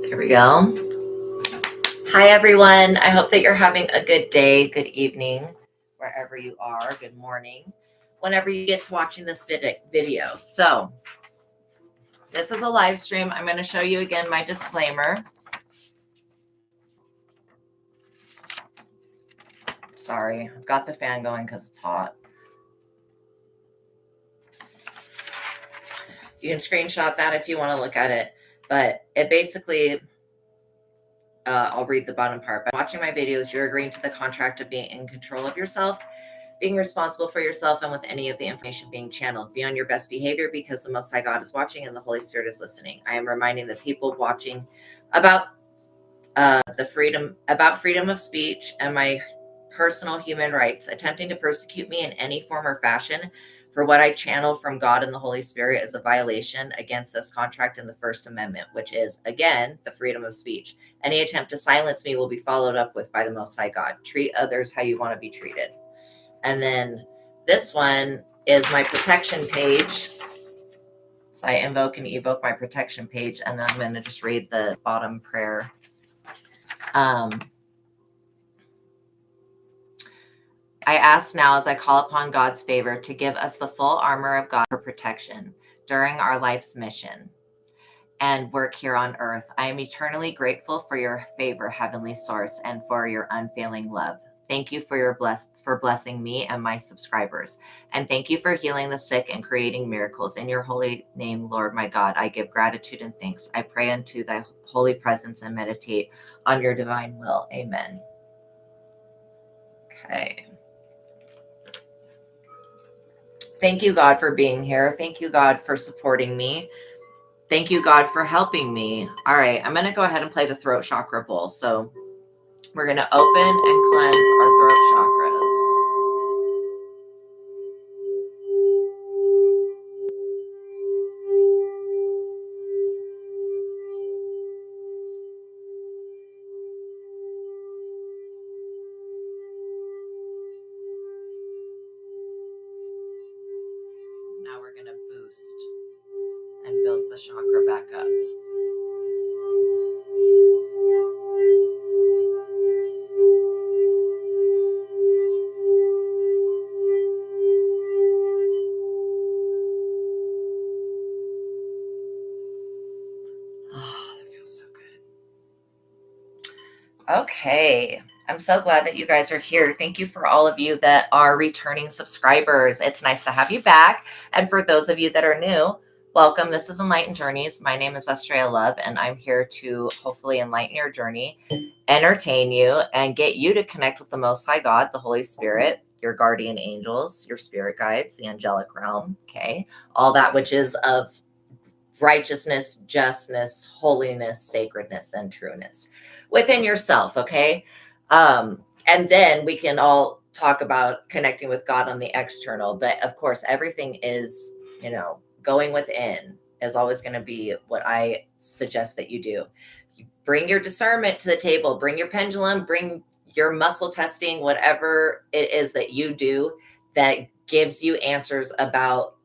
There we go. Hi, everyone. I hope that you're having a good day, good evening, wherever you are. Good morning, whenever you get to watching this video. So this is a live stream. I'm going to show you again my disclaimer. Sorry, I've got the fan going because it's hot. You can screenshot that if you want to look at it. But it basically, I'll read the bottom part. By watching my videos, you're agreeing to the contract of being in control of yourself, being responsible for yourself, and with any of the information being channeled. Be on your best behavior because the Most High God is watching and the Holy Spirit is listening. I am reminding the people watching about freedom of speech and my personal human rights. Attempting to persecute me in any form or fashion for what I channel from God and the Holy Spirit is a violation against this contract in the First Amendment, which is, again, the freedom of speech. Any attempt to silence me will be followed up with by the Most High God. Treat others how you want to be treated. And then this one is my protection page. So I invoke and evoke my protection page, and then I'm going to just read the bottom prayer. I ask now as I call upon God's favor to give us the full armor of God for protection during our life's mission and work here on earth. I am eternally grateful for your favor, Heavenly Source, and for your unfailing love. Thank you for blessing me and my subscribers. And thank you for healing the sick and creating miracles. In your holy name, Lord my God, I give gratitude and thanks. I pray unto thy holy presence and meditate on your divine will. Amen. Okay. Thank you, God, for being here. Thank you, God, for supporting me. Thank you, God, for helping me. All right, I'm going to go ahead and play the throat chakra bowl. So we're going to open and cleanse our throat chakras. Now we're going to boost and build the chakra back up. Oh, that feels so good. Okay. I'm so glad that you guys are here. Thank you for all of you that are returning subscribers. It's nice to have you back. And for those of you that are new, welcome. This is Enlightened Journeys. My name is Estrella Love, and I'm here to hopefully enlighten your journey, entertain you, and get you to connect with the Most High God, the Holy Spirit, your guardian angels, your spirit guides, the angelic realm, okay? All that which is of righteousness, justness, holiness, sacredness, and trueness within yourself, okay? And then we can all talk about connecting with God on the external. But of course, everything is, going within is always going to be what I suggest that you do. You bring your discernment to the table, bring your pendulum, bring your muscle testing, whatever it is that you do that gives you answers about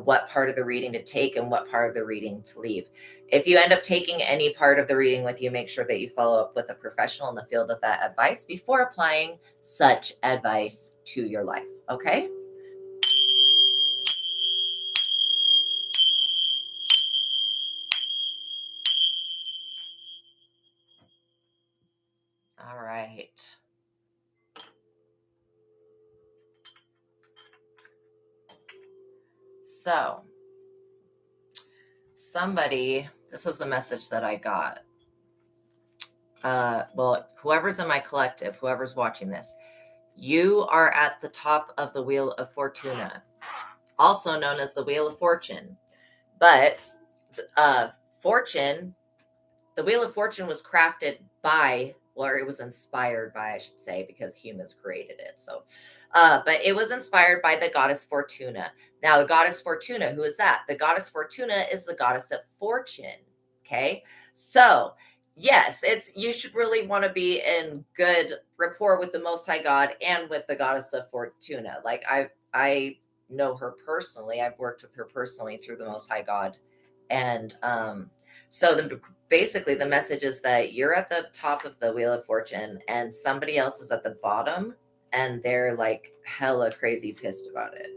what part of the reading to take and what part of the reading to leave. If you end up taking any part of the reading with you, make sure that you follow up with a professional in the field of that advice before applying such advice to your life. Okay? All right. So, this is the message that I got. Whoever's in my collective, whoever's watching this, you are at the top of the Wheel of Fortuna, also known as the Wheel of Fortune. But fortune, the Wheel of Fortune was crafted by, or it was inspired by, I should say, because humans created it. So, but it was inspired by the goddess Fortuna. Now, the goddess Fortuna, who is that? The goddess Fortuna is the goddess of fortune. Okay. So, yes, you should really want to be in good rapport with the Most High God and with the goddess of Fortuna. Like I know her personally. I've worked with her personally through the Most High God And so basically the message is that you're at the top of the wheel of fortune and somebody else is at the bottom, and they're like hella crazy pissed about it.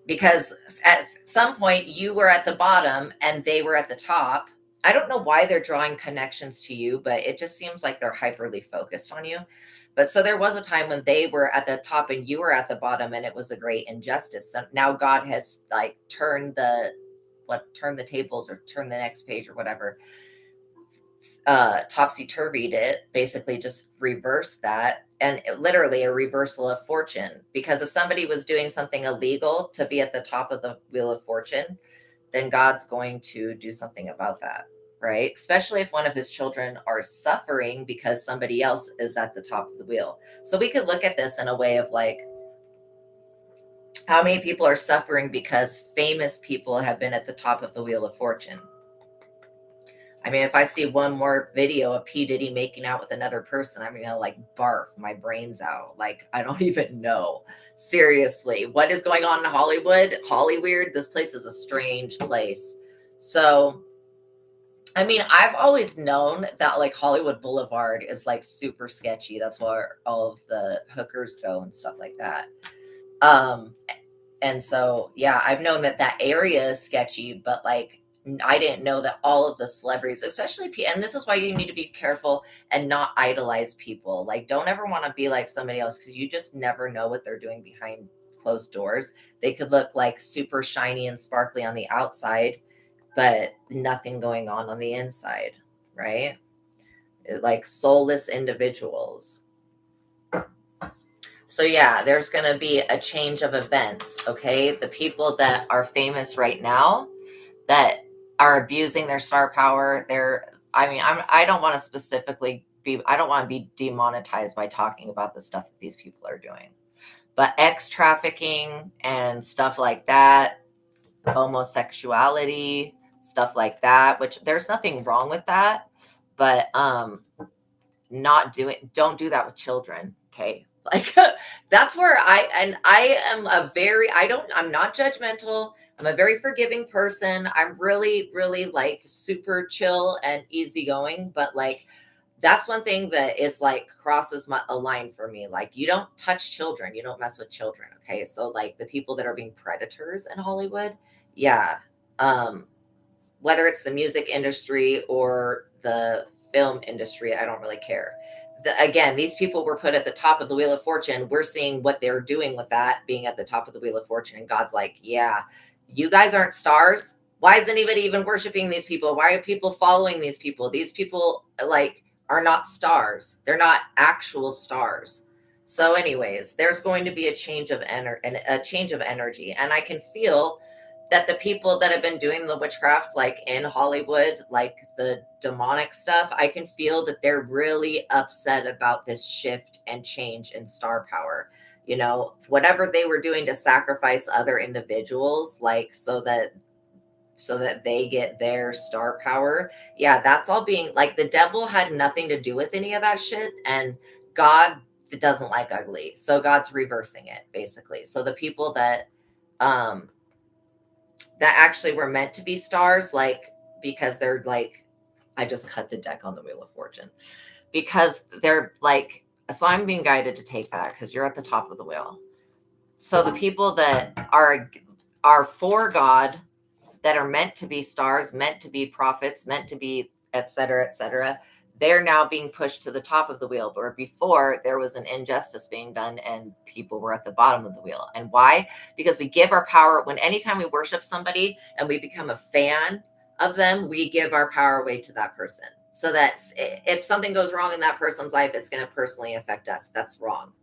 Because at some point you were at the bottom and they were at the top. I don't know why they're drawing connections to you, but it just seems like they're hyperly focused on you. But so there was a time when they were at the top and you were at the bottom, and it was a great injustice. So now God has like turned the tables, or turn the next page, or whatever, topsy-turvied it, basically just reverse that, and literally a reversal of fortune. Because if somebody was doing something illegal to be at the top of the wheel of fortune, then God's going to do something about that, right? Especially if one of his children are suffering because somebody else is at the top of the wheel. So we could look at this in a way of like, how many people are suffering because famous people have been at the top of the wheel of fortune? I mean, if I see one more video of P. Diddy making out with another person, I'm gonna like barf my brains out. Like, I don't even know. Seriously, what is going on in Hollywood? Hollyweird. This place is a strange place. So, I mean, I've always known that like Hollywood Boulevard is like super sketchy. That's where all of the hookers go and stuff like that. Um, and so, yeah, I've known that that area is sketchy, but like, I didn't know that all of the celebrities, especially, and this is why you need to be careful and not idolize people. Like, don't ever want to be like somebody else, because you just never know what they're doing behind closed doors. They could look like super shiny and sparkly on the outside, but nothing going on the inside, right? Like soulless individuals. So yeah, there's going to be a change of events, okay? The people that are famous right now that are abusing their star power, I don't want to specifically I don't want to be demonetized by talking about the stuff that these people are doing. But X trafficking and stuff like that, homosexuality, stuff like that, which there's nothing wrong with that, but don't do that with children, okay? Like, that's where I am I'm not judgmental. I'm a very forgiving person. I'm really, really like super chill and easygoing, but like, that's one thing that is like crosses a line for me. Like, you don't touch children, you don't mess with children, okay? So like the people that are being predators in Hollywood, yeah. Um, whether it's the music industry or the film industry, I don't really care. Again, these people were put at the top of the wheel of fortune. We're seeing what they're doing with that, being at the top of the wheel of fortune. And God's like, yeah, you guys aren't stars. Why is anybody even worshiping these people? Why are people following these people? These people like are not stars. They're not actual stars. So anyways, there's going to be a change of energy. And I can feel that the people that have been doing the witchcraft, like in Hollywood, like the demonic stuff, I can feel that they're really upset about this shift and change in star power. You know, whatever they were doing to sacrifice other individuals, like so that they get their star power. Yeah, that's all being like, the devil had nothing to do with any of that shit, and God doesn't like ugly. So God's reversing it basically. So the people that um that actually were meant to be stars, like, because they're like, I just cut the deck on the Wheel of Fortune, because they're like, so I'm being guided to take that because you're at the top of the wheel. So the people that are for God, that are meant to be stars, meant to be prophets, meant to be et cetera, they're now being pushed to the top of the wheel. Where before there was an injustice being done and people were at the bottom of the wheel. And why? Because we give our power anytime we worship somebody and we become a fan of them, we give our power away to that person. So that if something goes wrong in that person's life, it's going to personally affect us. That's wrong.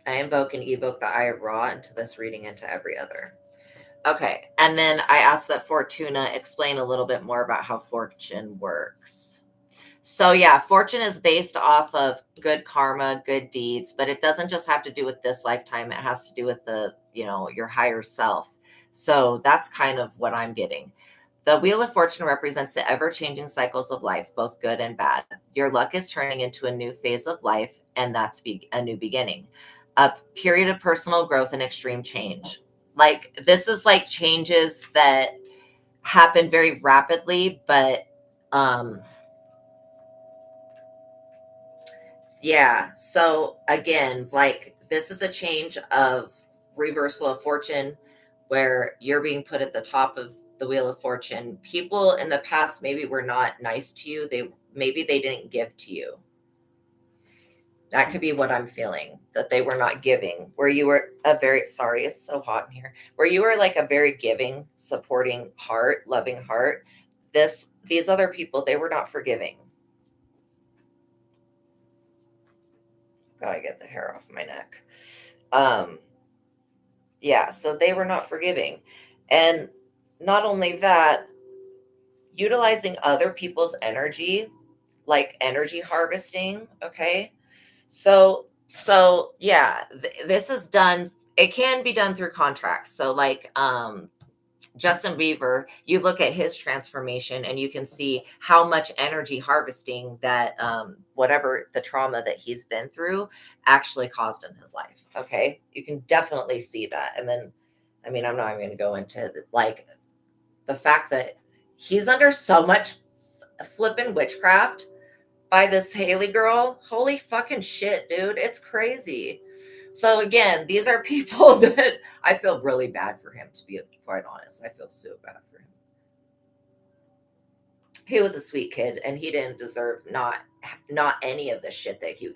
I invoke and evoke the Eye of Ra into this reading and to every other. Okay, and then I asked that Fortuna explain a little bit more about how fortune works. So yeah, fortune is based off of good karma, good deeds, but it doesn't just have to do with this lifetime. It has to do with your higher self. So that's kind of what I'm getting. The Wheel of Fortune represents the ever-changing cycles of life, both good and bad. Your luck is turning into a new phase of life, and that's a new beginning. A period of personal growth and extreme change. Like, this is like changes that happen very rapidly, but yeah. So again, like, this is a change of reversal of fortune where you're being put at the top of the wheel of fortune. People in the past maybe were not nice to you. Maybe they didn't give to you. That could be what I'm feeling, that they were not giving, where you were a very, sorry, it's so hot in here, where you were like a very giving, supporting heart, loving heart. These other people, they were not forgiving. Gotta get the hair off my neck. Um, yeah, so they were not forgiving. And not only that, utilizing other people's energy, like energy harvesting, okay? So yeah, this is done. It can be done through contracts. So like Justin Bieber, you look at his transformation and you can see how much energy harvesting that whatever the trauma that he's been through actually caused in his life. Okay, you can definitely see that. And then, I mean, I'm not even going to go into like the fact that he's under so much flipping witchcraft by this Haley girl. Holy fucking shit, dude. It's crazy. So again, these are people that I feel really bad for him, to be quite honest. I feel so bad for him. He was a sweet kid and he didn't deserve not any of the shit that he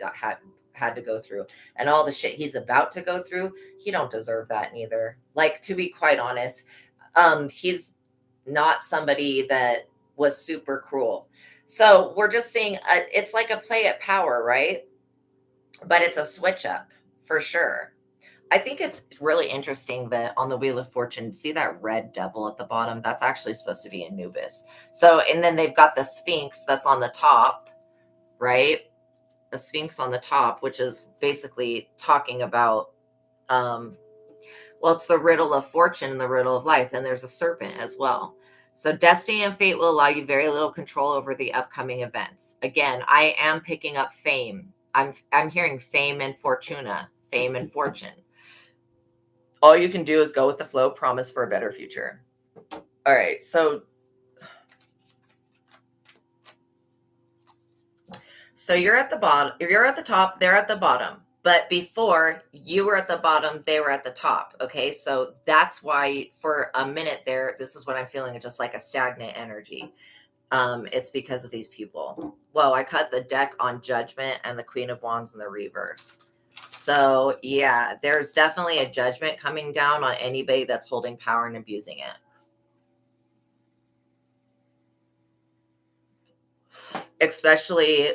had to go through, and all the shit he's about to go through. He don't deserve that neither. Like, to be quite honest, he's not somebody that was super cruel. So we're just seeing it's like a play at power, right? But it's a switch up for sure. I think it's really interesting that on the Wheel of Fortune, see that red devil at the bottom? That's actually supposed to be Anubis. So, and then they've got the Sphinx that's on the top, right? The Sphinx on the top, which is basically talking about, well, it's the riddle of fortune and the riddle of life. And there's a serpent as well. So destiny and fate will allow you very little control over the upcoming events. Again, I am picking up fame. I'm hearing fame and Fortuna, fame and fortune. All you can do is go with the flow, promise for a better future. All right, so you're at the bottom, you're at the top, they're at the bottom. But before you were at the bottom, they were at the top. Okay, so that's why for a minute there, this is what I'm feeling, just like a stagnant energy. It's because of these people. Well, I cut the deck on Judgment and the Queen of Wands in the reverse. So yeah, there's definitely a judgment coming down on anybody that's holding power and abusing it. Especially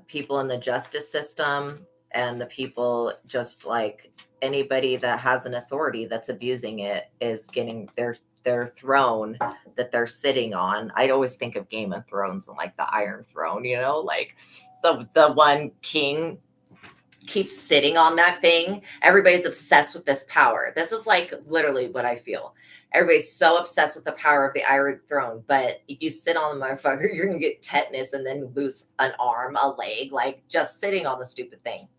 people in the justice system, and the people, just like anybody that has an authority that's abusing it is getting their throne that they're sitting on. I always think of Game of Thrones and like the Iron Throne, like the one king keeps sitting on that thing. Everybody's obsessed with this power. This is like literally what I feel. Everybody's so obsessed with the power of the Iron Throne, but if you sit on the motherfucker, you're gonna get tetanus and then lose an arm, a leg, like just sitting on the stupid thing.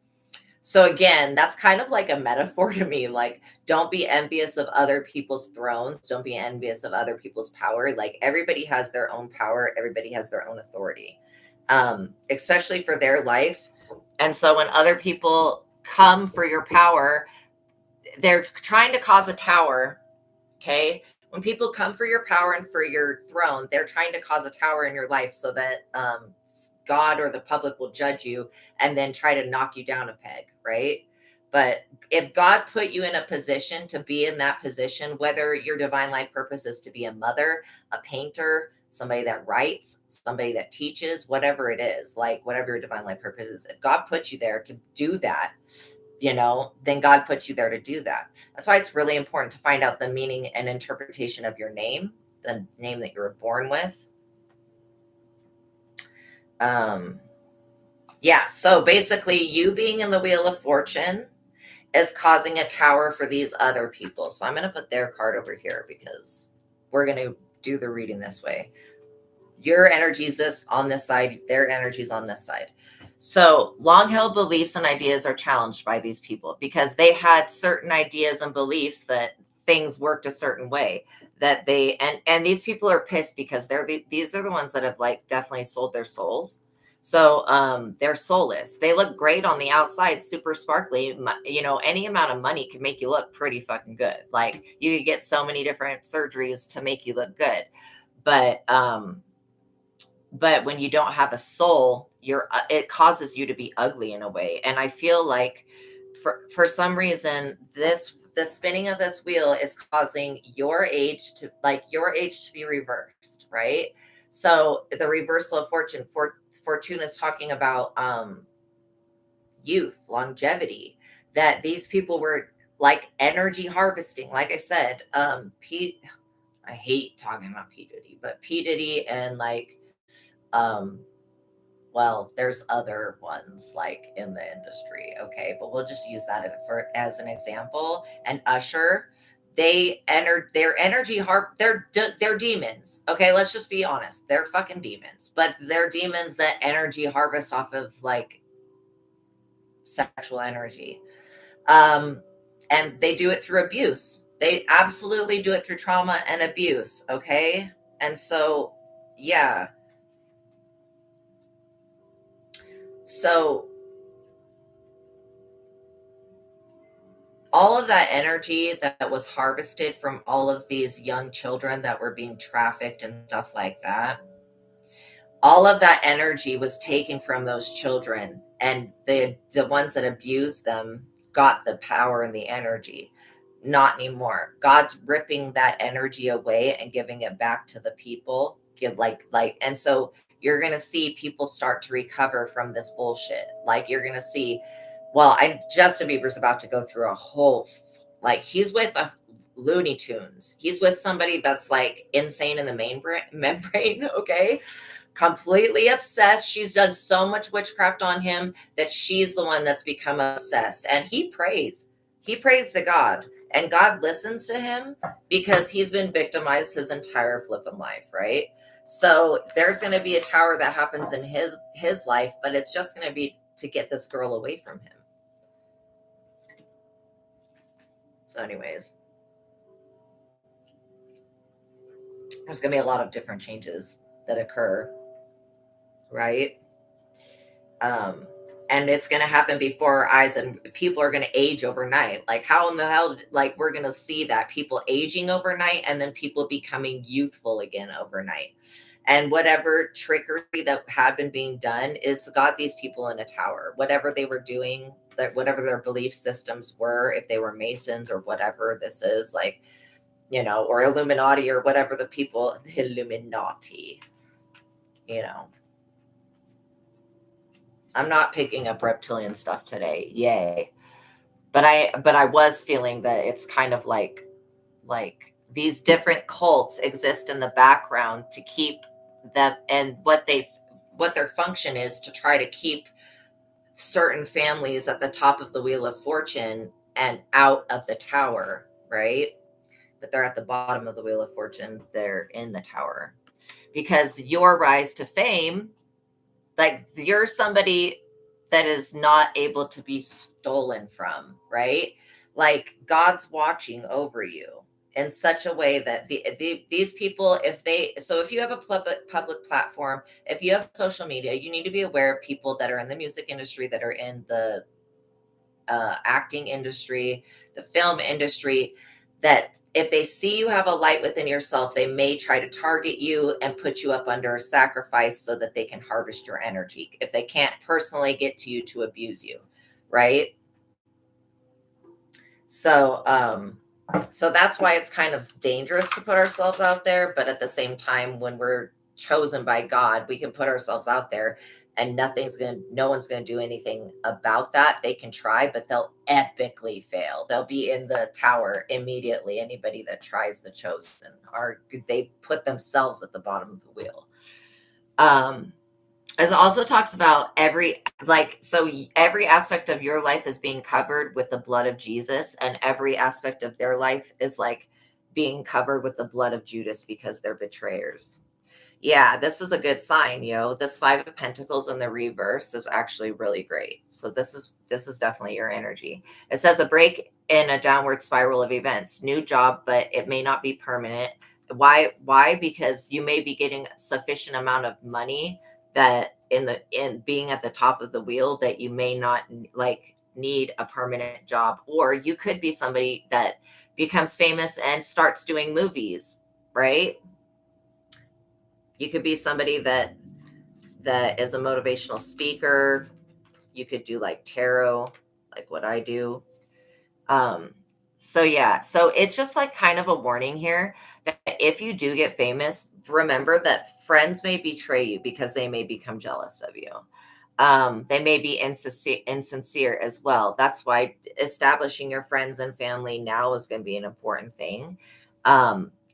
So again, that's kind of like a metaphor to me. Like, don't be envious of other people's thrones. Don't be envious of other people's power. Like, everybody has their own power. Everybody has their own authority, especially for their life. And so when other people come for your power, they're trying to cause a tower. Okay. When people come for your power and for your throne, they're trying to cause a tower in your life so that God or the public will judge you and then try to knock you down a peg. Right. But if God put you in a position to be in that position, whether your divine life purpose is to be a mother, a painter, somebody that writes, somebody that teaches, whatever it is, like whatever your divine life purpose is, if God put you there to do that, then God put you there to do that. That's why it's really important to find out the meaning and interpretation of your name, the name that you were born with. Yeah, so basically you being in the Wheel of Fortune is causing a tower for these other people. So I'm going to put their card over here because we're going to do the reading this way. Your energy is this on this side, their energy is on this side. So long-held beliefs and ideas are challenged by these people because they had certain ideas and beliefs that things worked a certain way, that they and these people are pissed because these are the ones that have like definitely sold their souls. So they're soulless. They look great on the outside, super sparkly. You know, any amount of money can make you look pretty fucking good. Like you could get so many different surgeries to make you look good. But when you don't have a soul, it causes you to be ugly in a way. And I feel like for some reason the spinning of this wheel is causing your age to be reversed, right? So the reversal of Fortuna is talking about youth, longevity, that these people were like energy harvesting. Like I said, I hate talking about P Diddy, but P Diddy and like um well, there's other ones like in the industry, okay, but we'll just use that as an example. And Usher, their energy they're demons. Okay, let's just be honest, they're fucking demons, but they're demons that energy harvest off of like sexual energy. Um, and they do it through abuse. They absolutely do it through trauma and abuse, okay? And so, yeah. So all of that energy that was harvested from all of these young children that were being trafficked and stuff like that, all of that energy was taken from those children, and the ones that abused them got the power and the energy. Not anymore. God's ripping that energy away and giving it back to the people. And so you're gonna see people start to recover from this bullshit. Like you're gonna see, well, Justin Bieber's about to go through a whole, like he's with a Looney Tunes. He's with somebody that's like insane in the membrane. Okay, completely obsessed. She's done so much witchcraft on him that she's the one that's become obsessed. And he prays. He prays to God, and God listens to him because he's been victimized his entire flipping life, right? So there's going to be a tower that happens in his life, but it's just going to be to get this girl away from him. So anyways, there's going to be a lot of different changes that occur, right? And it's going to happen before our eyes, and people are going to age overnight. Like how in the hell, like we're going to see that people aging overnight and then people becoming youthful again overnight. And whatever trickery that had been being done is got these people in a tower. Whatever they were doing, that whatever their belief systems were, if they were Masons or whatever this is, like, you know, or Illuminati or whatever the people, Illuminati, you know. I'm not picking up reptilian stuff today. Yay. But I was feeling that it's kind of like these different cults exist in the background to keep them, and what their function is to try to keep certain families at the top of the wheel of fortune and out of the tower, right? But they're at the bottom of the wheel of fortune. They're in the tower because your rise to fame, like you're somebody that is not able to be stolen from, right? Like God's watching over you in such a way that these people, if you have a public platform, if you have social media, you need to be aware of people that are in the music industry, that are in the acting industry, the film industry, that if they see you have a light within yourself, they may try to target you and put you up under a sacrifice so that they can harvest your energy if they can't personally get to you to abuse you, right? So that's why it's kind of dangerous to put ourselves out there, but at the same time, when we're chosen by God, we can put ourselves out there, and no one's gonna do anything about that. They can try, but they'll epically fail. They'll be in the tower immediately. Anybody that tries the chosen, they put themselves at the bottom of the wheel. It also talks about every aspect of your life is being covered with the blood of Jesus, and every aspect of their life is like being covered with the blood of Judas because they're betrayers. Yeah, this is a good sign, This 5 of Pentacles in the reverse is actually really great. So this is definitely your energy. It says a break in a downward spiral of events. New job, but it may not be permanent. Why? Because you may be getting sufficient amount of money that in being at the top of the wheel that you may not like need a permanent job, or you could be somebody that becomes famous and starts doing movies, right? You could be somebody that is a motivational speaker. You could do like tarot, like what I do. Um, so yeah, so it's just like kind of a warning here that if you do get famous, remember that friends may betray you because they may become jealous of you. They may be insincere as well. That's why establishing your friends and family now is going to be an important thing.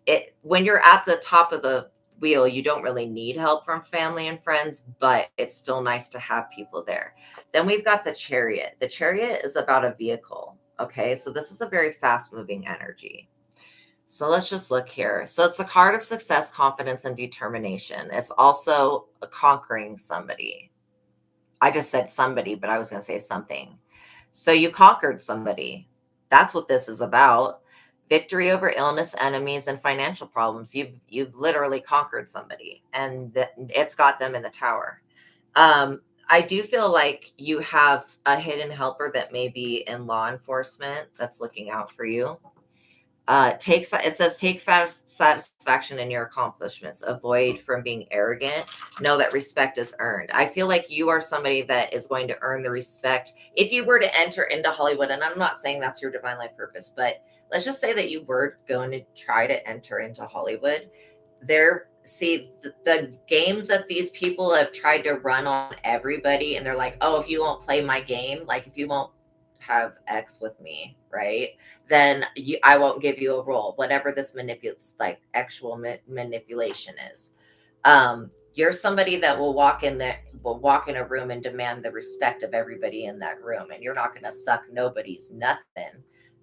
It when you're at the top of the wheel, you don't really need help from family and friends, but it's still nice to have people there. Then we've got the chariot. The chariot is about a vehicle. Okay, so this is a very fast moving energy. So let's just look here. So it's the card of success, confidence, and determination. It's also a conquering somebody. I just said somebody, but I was going to say something. So you conquered somebody. That's what this is about. Victory over illness, enemies, and financial problems. You've literally conquered somebody, and it's got them in the tower. I do feel like you have a hidden helper that may be in law enforcement that's looking out for you. It says take fast satisfaction in your accomplishments, avoid from being arrogant, know that respect is earned. I feel like you are somebody that is going to earn the respect if you were to enter into Hollywood. And I'm not saying that's your divine life purpose, but let's just say that you were going to try to enter into Hollywood. The games that these people have tried to run on everybody, and they're like, oh, if you won't play my game, like if you won't have X with me, right? Then I won't give you a role, whatever this like actual manipulation is. You're somebody that will walk in a room and demand the respect of everybody in that room, and you're not going to suck nobody's nothing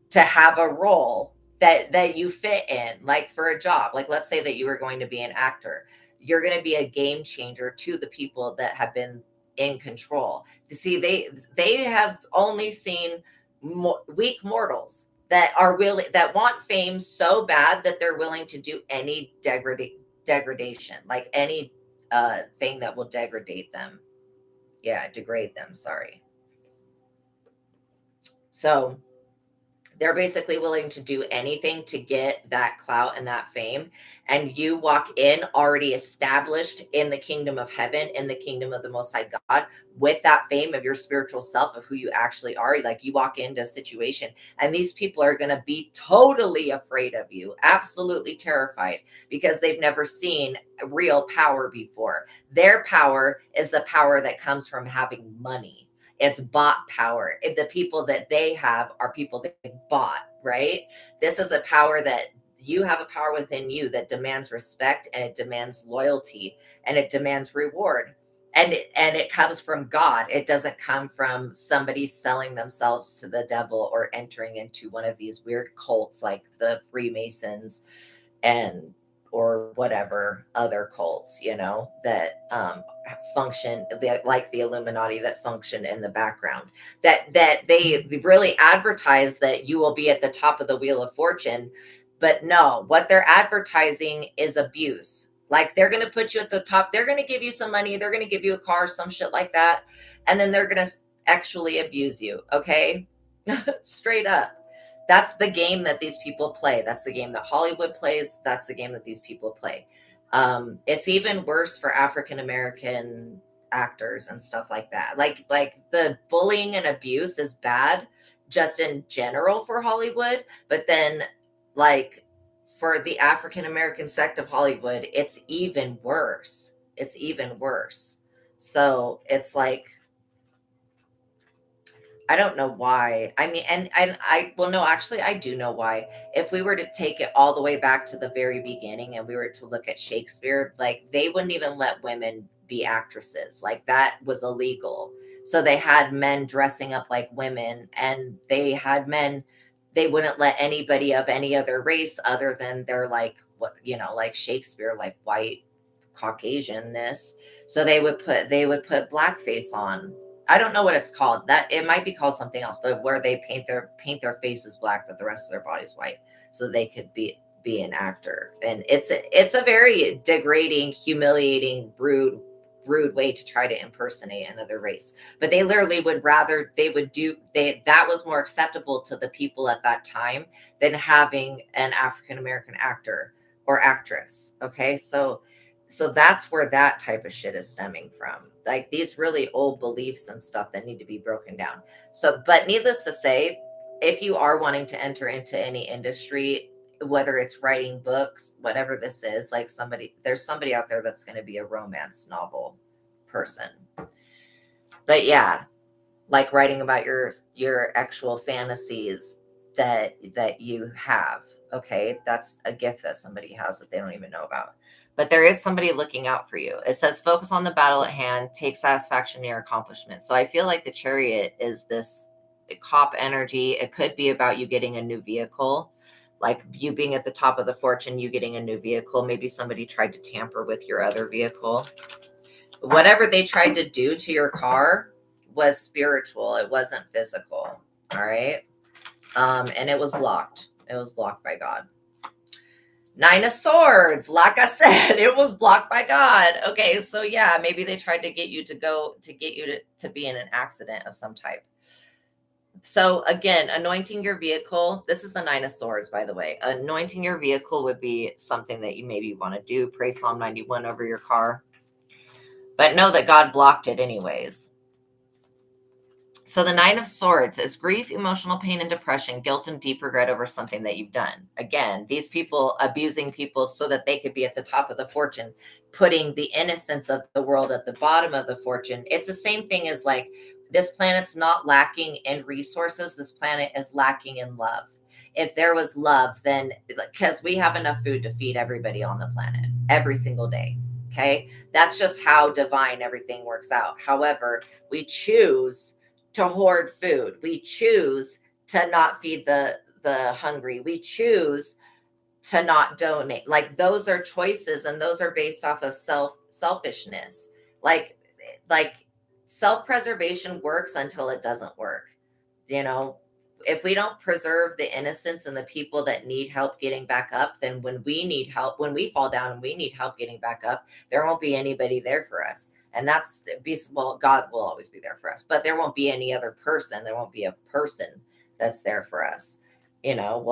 to have a role that you fit in, like for a job. Like let's say that you were going to be an actor. You're going to be a game changer to the people that have been in control. To see they have only seen weak mortals that are willing, that want fame so bad that they're willing to do any degradation, like any thing that will degrade them. Yeah, degrade them. Sorry. So they're basically willing to do anything to get that clout and that fame. And you walk in already established in the kingdom of heaven, in the kingdom of the Most High God, with that fame of your spiritual self, of who you actually are. Like you walk into a situation and these people are going to be totally afraid of you, absolutely terrified, because they've never seen real power before. Their power is the power that comes from having money. It's bought power. If the people that they have are people they've bought, right? This is a power that you have, a power within you that demands respect, and it demands loyalty, and it demands reward. And it comes from God. It doesn't come from somebody selling themselves to the devil or entering into one of these weird cults like the Freemasons and or whatever other cults, that function like the Illuminati, that function in the background. That they really advertise that you will be at the top of the wheel of fortune, but no, what they're advertising is abuse. Like they're going to put you at the top. They're going to give you some money. They're going to give you a car, some shit like that, and then they're going to actually abuse you. Okay, straight up. That's the game that these people play. That's the game that Hollywood plays. That's the game that these people play. It's even worse for African American actors and stuff like that. Like the bullying and abuse is bad just in general for Hollywood, but then like for the African American sect of Hollywood, it's even worse. It's even worse. So it's like I don't know why. I mean, and I well, no, actually, I do know why. If we were to take it all the way back to the very beginning, and we were to look at Shakespeare, like they wouldn't even let women be actresses. Like that was illegal. So they had men dressing up like women, and they had men. They wouldn't let anybody of any other race other than their like what like Shakespeare, like white Caucasianness. So they would put blackface on I don't know what it's called. That it might be called something else, but where they paint their faces black, but the rest of their body's white, so they could be an actor. And it's a very degrading, humiliating, rude way to try to impersonate another race. But they literally would rather they would do they that was more acceptable to the people at that time than having an African American actor or actress. Okay, so that's where that type of shit is stemming from, like these really old beliefs and stuff that need to be broken down. So but needless to say, if you are wanting to enter into any industry, whether it's writing books, whatever this is, like there's somebody out there that's going to be a romance novel person. But yeah, like writing about your actual fantasies that you have. Okay, that's a gift that somebody has that they don't even know about. But there is somebody looking out for you. It says focus on the battle at hand, take satisfaction in your accomplishment. So I feel like the Chariot is this cop energy. It could be about you getting a new vehicle, like you being at the top of the fortune, you getting a new vehicle. Maybe somebody tried to tamper with your other vehicle. Whatever they tried to do to your car was spiritual. It wasn't physical. All right. And it was blocked. It was blocked by God. Nine of Swords. Like I said, it was blocked by God. Okay. So yeah, maybe they tried to get you to be in an accident of some type. So again, anointing your vehicle. This is the Nine of Swords, by the way. Anointing your vehicle would be something that you maybe want to do. Pray Psalm 91 over your car. But know that God blocked it anyways. So the Nine of Swords is grief, emotional pain and depression, guilt and deep regret over something that you've done. Again, these people abusing people so that they could be at the top of the fortune, putting the innocence of the world at the bottom of the fortune. It's the same thing as like this planet's not lacking in resources. This planet is lacking in love. If there was love, then because we have enough food to feed everybody on the planet every single day. Okay. That's just how divine everything works out. However, we choose to hoard food. We choose to not feed the hungry. We choose to not donate. Like those are choices, and those are based off of selfishness. Like self-preservation works until it doesn't work. You know, if we don't preserve the innocence and the people that need help getting back up, then when we need help, when we fall down and we need help getting back up, there won't be anybody there for us. And well, God will always be there for us, but there won't be any other person. There won't be a person that's there for us. You know,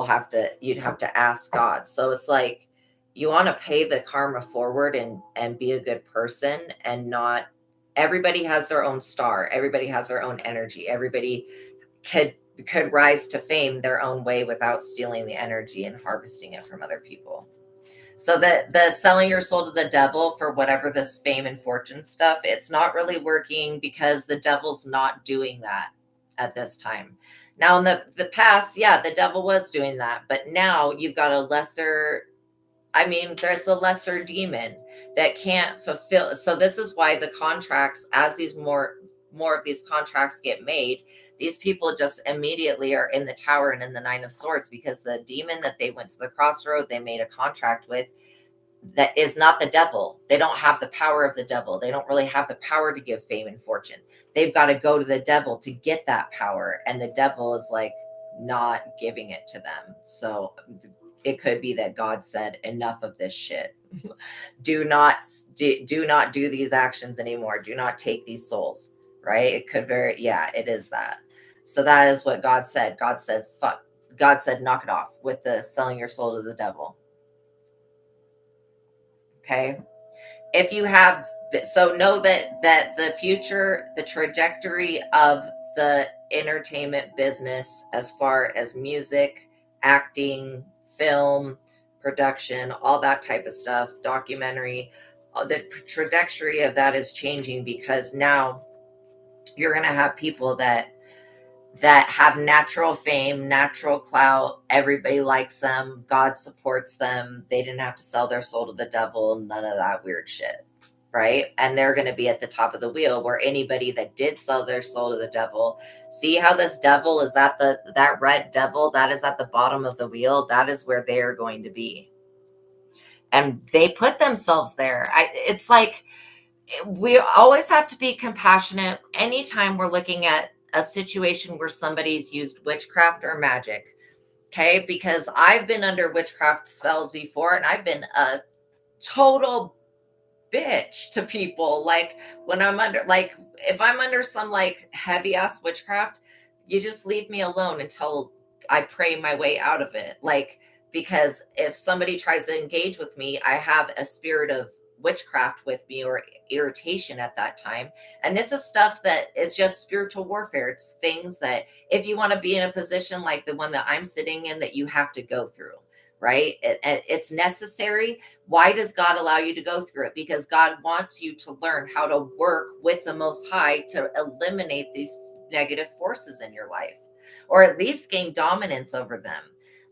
you'd have to ask God. So it's like, you want to pay the karma forward and be a good person, and not everybody has their own star. Everybody has their own energy. Everybody could rise to fame their own way without stealing the energy and harvesting it from other people. So the selling your soul to the devil for whatever this fame and fortune stuff, it's not really working because the devil's not doing that at this time. Now in the past, yeah, the devil was doing that, but now you've got there's a lesser demon that can't fulfill. So this is why the contracts, as these more of these contracts get made, these people just immediately are in the tower and in the Nine of Swords, because the demon that they went to the crossroad, they made a contract with, that is not the devil. They don't have the power of the devil. They don't really have the power to give fame and fortune. They've got to go to the devil to get that power. And the devil is like not giving it to them. So it could be that God said, enough of this shit. do not do these actions anymore. Do not take these souls. Right? It could it is that. So that is what God said. God said, fuck. God said, knock it off with the selling your soul to the devil. Okay. If you have, so know that the future, the trajectory of the entertainment business, as far as music, acting, film, production, all that type of stuff, documentary, the trajectory of that is changing, because now you're going to have people that have natural fame, natural clout. Everybody likes them. God supports them. They didn't have to sell their soul to the devil. None of that weird shit. Right? And they're going to be at the top of the wheel, where anybody that did sell their soul to the devil, see how this devil is at that red devil that is at the bottom of the wheel. That is where they are going to be. And they put themselves there. It's like, we always have to be compassionate anytime we're looking at a situation where somebody's used witchcraft or magic. Okay, because I've been under witchcraft spells before, and I've been a total bitch to people. Like when I'm under, like if I'm under some like heavy ass witchcraft, you just leave me alone until I pray my way out of it. Like, because if somebody tries to engage with me, I have a spirit of witchcraft with me or irritation at that time. And this is stuff that is just spiritual warfare. It's things that if you want to be in a position like the one that I'm sitting in, that you have to go through, right? It's necessary. Why does God allow you to go through it? Because God wants you to learn how to work with the Most High to eliminate these negative forces in your life, or at least gain dominance over them.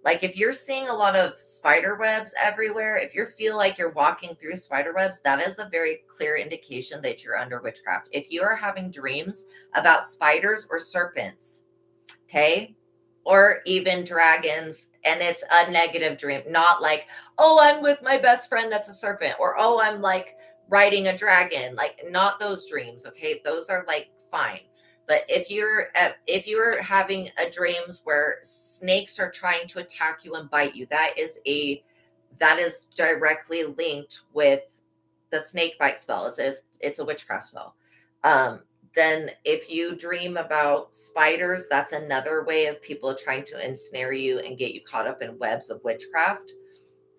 Like if you're seeing a lot of spider webs everywhere, if you feel like you're walking through spider webs, that is a very clear indication that you're under witchcraft. If you are having dreams about spiders or serpents, okay, or even dragons, and it's a negative dream, not like, oh, I'm with my best friend that's a serpent, or oh, I'm like riding a dragon, like not those dreams, okay? Those are like fine. But if you're having a dreams where snakes are trying to attack you and bite you, that is directly linked with the snake bite spell. It's a witchcraft spell. Then if you dream about spiders, that's another way of people trying to ensnare you and get you caught up in webs of witchcraft.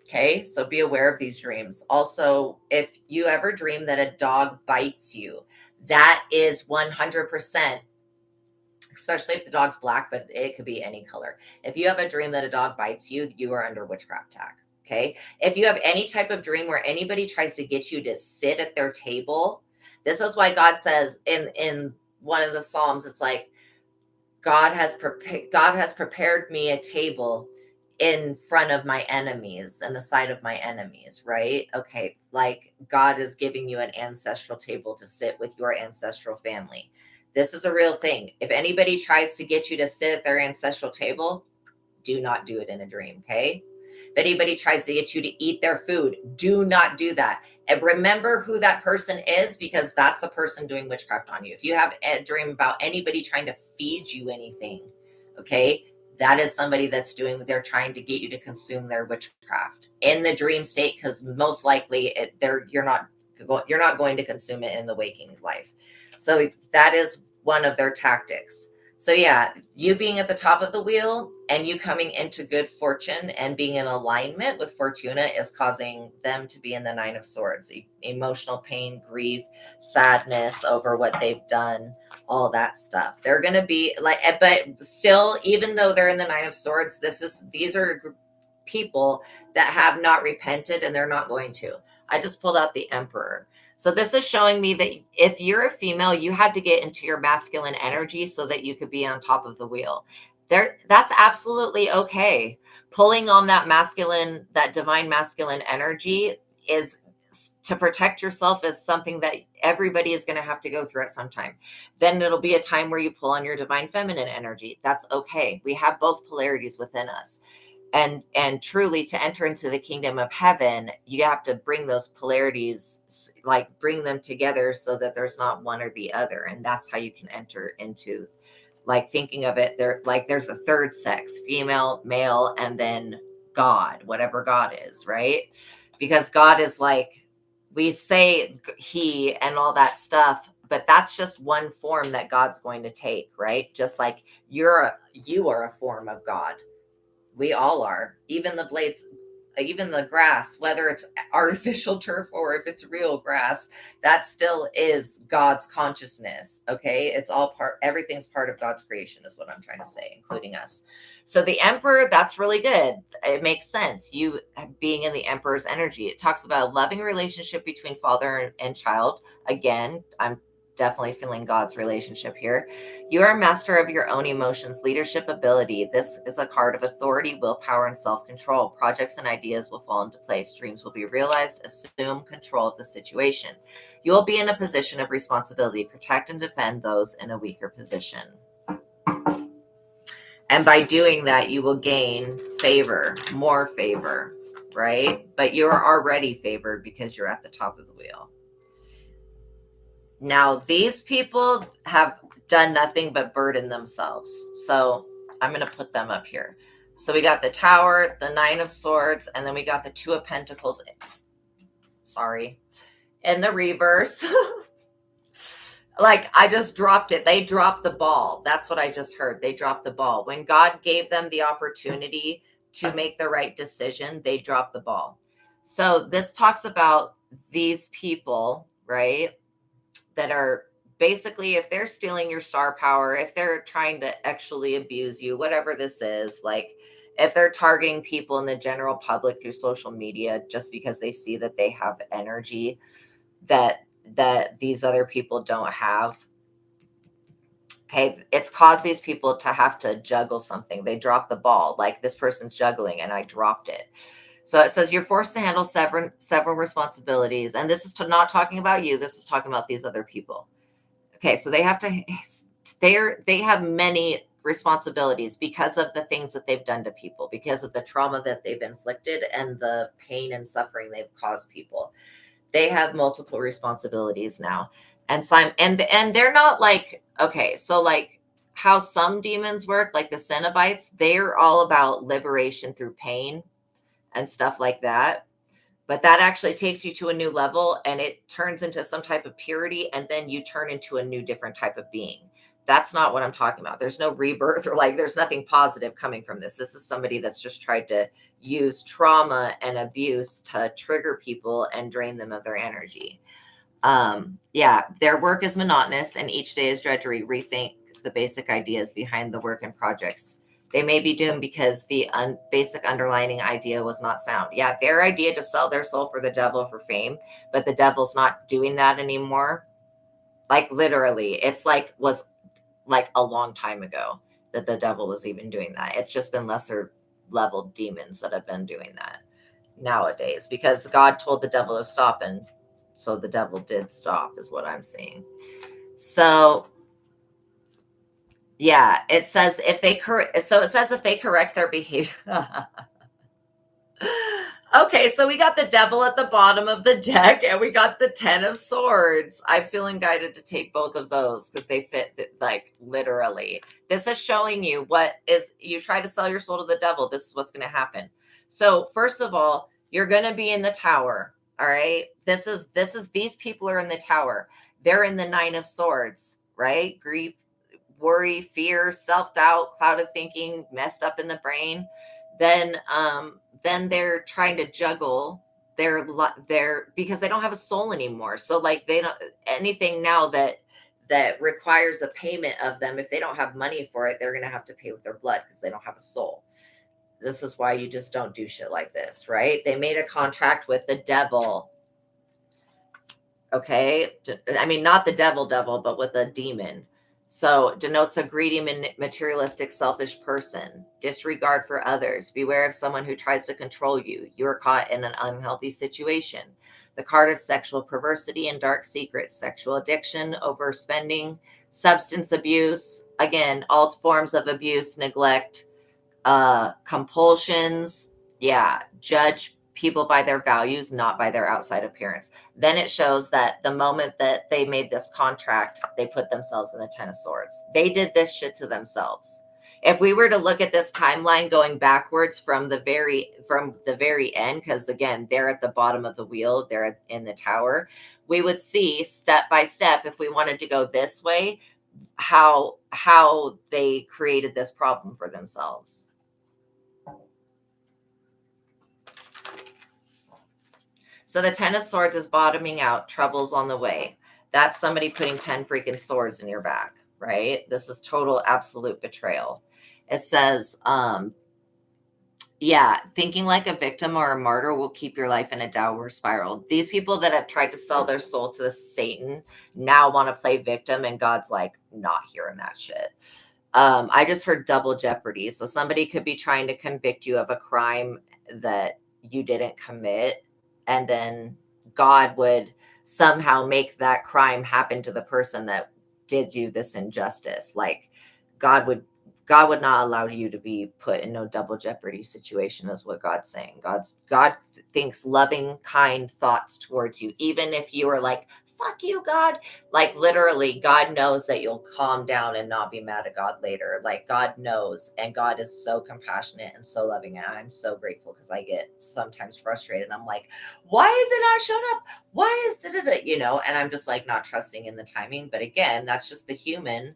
Okay, so be aware of these dreams. Also, if you ever dream that a dog bites you, that is 100%, especially if the dog's black, but it could be any color. If you have a dream that a dog bites you, you are under witchcraft attack. Okay, if you have any type of dream where anybody tries to get you to sit at their table, this is why God says in one of the Psalms, it's like God has prepared me a table in front of my enemies and the side of my enemies, right? Okay, like God is giving you an ancestral table to sit with your ancestral family. This is a real thing. If anybody tries to get you to sit at their ancestral table, do not do it in a dream, okay? If anybody tries to get you to eat their food, do not do that. And remember who that person is, because that's the person doing witchcraft on you. If you have a dream about anybody trying to feed you anything, okay, that is somebody they're trying to get you to consume their witchcraft in the dream state, because most likely you're not going to consume it in the waking life. So that is one of their tactics. So yeah, you being at the top of the wheel and you coming into good fortune and being in alignment with Fortuna is causing them to be in the Nine of Swords. Emotional pain, grief, sadness over what they've done, all that stuff. They're going to be like, but still, even though they're in the Nine of Swords, these are people that have not repented, and they're not going to. I just pulled out the Emperor. So this is showing me that if you're a female, you had to get into your masculine energy so that you could be on top of the wheel. That's absolutely okay. Pulling on that divine masculine energy is to protect yourself, is something that everybody is going to have to go through at some time. Then it'll be a time where you pull on your divine feminine energy. That's okay. We have both polarities within us. And truly, to enter into the kingdom of heaven, you have to bring those polarities, like bring them together so that there's not one or the other. And that's how you can enter into, like, thinking of it there's a third sex, female, male, and then God, whatever God is, right? Because God is, like, we say he and all that stuff, but that's just one form that God's going to take, right? Just like you are a form of God. We all are. Even the blades, even the grass, whether it's artificial turf or if it's real grass, that still is God's consciousness. Okay. Everything's part of God's creation, is what I'm trying to say, including us. So the Emperor, that's really good. It makes sense. You being in the Emperor's energy. It talks about a loving relationship between father and child. Again, I'm definitely feeling God's relationship here. You are a master of your own emotions, leadership ability. This is a card of authority, willpower, and self-control. Projects and ideas will fall into place. Dreams will be realized. Assume control of the situation. You will be in a position of responsibility. Protect and defend those in a weaker position. And by doing that, you will gain favor, more favor, right? But you're already favored because you're at the top of the wheel. Now, these people have done nothing but burden themselves. So I'm going to put them up here. So we got the Tower, the Nine of Swords, and then we got the Two of Pentacles. Sorry. In the reverse. Like, I just dropped it. They dropped the ball. That's what I just heard. They dropped the ball. When God gave them the opportunity to make the right decision, they dropped the ball. So this talks about these people, right? That are basically, if they're stealing your star power, if they're trying to actually abuse you, whatever this is, like if they're targeting people in the general public through social media just because they see that they have energy that these other people don't have. Okay, it's caused these people to have to juggle something. They drop the ball, like this person's juggling and I dropped it. So it says you're forced to handle several responsibilities. And this is not talking about you. This is talking about these other people. Okay, so they have to, they have many responsibilities because of the things that they've done to people, because of the trauma that they've inflicted and the pain and suffering they've caused people. They have multiple responsibilities now. And so and they're not like, okay, so like how some demons work, like the Cenobites, they're all about liberation through pain and stuff like that. But that actually takes you to a new level and it turns into some type of purity, and then you turn into a new different type of being. That's not what I'm talking about. There's no rebirth, or like there's nothing positive coming from this. This is somebody that's just tried to use trauma and abuse to trigger people and drain them of their energy. Yeah, their work is monotonous and each day is drudgery. Rethink the basic ideas behind the work and projects. They may be doomed because the basic underlining idea was not sound. Yeah, their idea to sell their soul for the devil for fame, but the devil's not doing that anymore. Like literally, it's like was like a long time ago that the devil was even doing that. It's just been lesser level demons that have been doing that nowadays because God told the devil to stop, and so the devil did stop is what I'm seeing. So yeah, it says if they correct their behavior. Okay, so we got the devil at the bottom of the deck and we got the 10 of swords. I'm feeling guided to take both of those because they fit like literally. This is showing you what is, you try to sell your soul to the devil, this is what's going to happen. So first of all, you're going to be in the tower. All right. These people are in the tower. They're in the 9 of swords, right? Grief, worry, fear, self-doubt, clouded thinking, messed up in the brain. Then they're trying to juggle their because they don't have a soul anymore. So like they don't anything now that requires a payment of them. If they don't have money for it, they're going to have to pay with their blood because they don't have a soul. This is why you just don't do shit like this, right? They made a contract with the devil. Okay. I mean, not the devil, but with a demon. So denotes a greedy, materialistic, selfish person. Disregard for others. Beware of someone who tries to control you. You are caught in an unhealthy situation. The card of sexual perversity and dark secrets, sexual addiction, overspending, substance abuse. Again, all forms of abuse, neglect, compulsions. Yeah, judge people by their values, not by their outside appearance. Then it shows that the moment that they made this contract, they put themselves in the 10 of swords. They did this shit to themselves. If we were to look at this timeline going backwards from the very end, because again, they're at the bottom of the wheel, they're in the tower, we would see step by step, if we wanted to go this way, how they created this problem for themselves. So the 10 of swords is bottoming out, troubles on the way. That's somebody putting 10 freaking swords in your back, right? This is total absolute betrayal. It says, yeah, thinking like a victim or a martyr will keep your life in a downward spiral. These people that have tried to sell their soul to the Satan now want to play victim, and God's like, not hearing that shit. I just heard double jeopardy. So somebody could be trying to convict you of a crime that you didn't commit, and then God would somehow make that crime happen to the person that did you this injustice. Like God would not allow you to be put in no double jeopardy situation, is what God's saying. God thinks loving, kind thoughts towards you, even if you are like fuck you, God. Like literally, God knows that you'll calm down and not be mad at God later. Like God knows, and God is so compassionate and so loving. And I'm so grateful because I get sometimes frustrated. I'm like, why is it not showing up? Why is it, and I'm just like not trusting in the timing. But again, that's just the human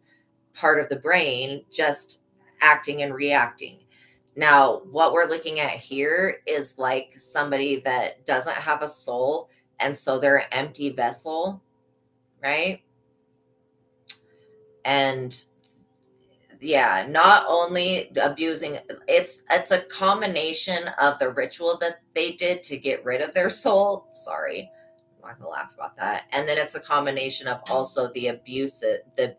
part of the brain just acting and reacting. Now, what we're looking at here is like somebody that doesn't have a soul, and so they're an empty vessel, right? And yeah, not only abusing, it's a combination of the ritual that they did to get rid of their soul. Sorry, I'm not gonna laugh about that. And then it's a combination of also the abuse.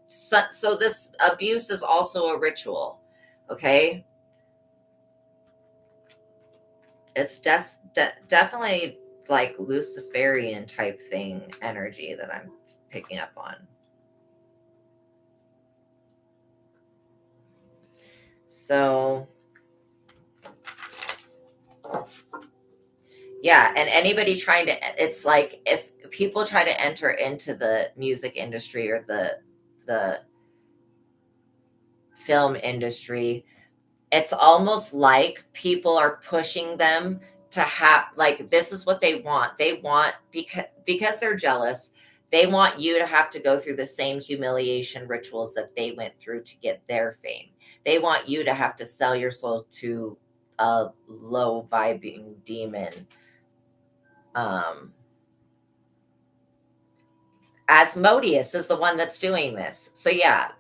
So this abuse is also a ritual. Okay, it's definitely like Luciferian type thing energy that I'm picking up on. So yeah, and anybody trying to, it's like if people try to enter into the music industry or the film industry, it's almost like people are pushing them to have, like, this is what they want. They want, because they're jealous, they want you to have to go through the same humiliation rituals that they went through to get their fame. They want you to have to sell your soul to a low vibing demon. Asmodeus is the one that's doing this. So yeah,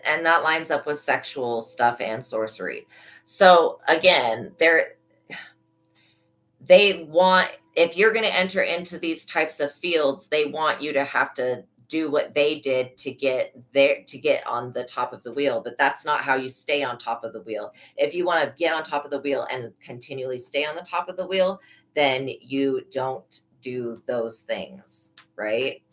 and that lines up with sexual stuff and sorcery. So again, they want, if you're going to enter into these types of fields, they want you to have to do what they did to get there, to get on the top of the wheel. But that's not how you stay on top of the wheel. If you want to get on top of the wheel and continually stay on the top of the wheel, then you don't do those things, right?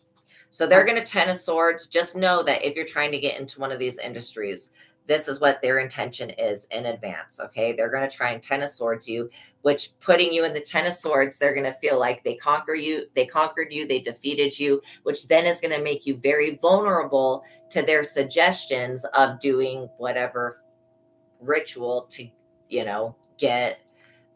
So they're going to 10 of swords. Just know that if you're trying to get into one of these industries, this is what their intention is in advance. Okay. They're going to try and 10 of swords you, which putting you in the 10 of swords, they're going to feel like they conquered you, they defeated you, which then is going to make you very vulnerable to their suggestions of doing whatever ritual to, get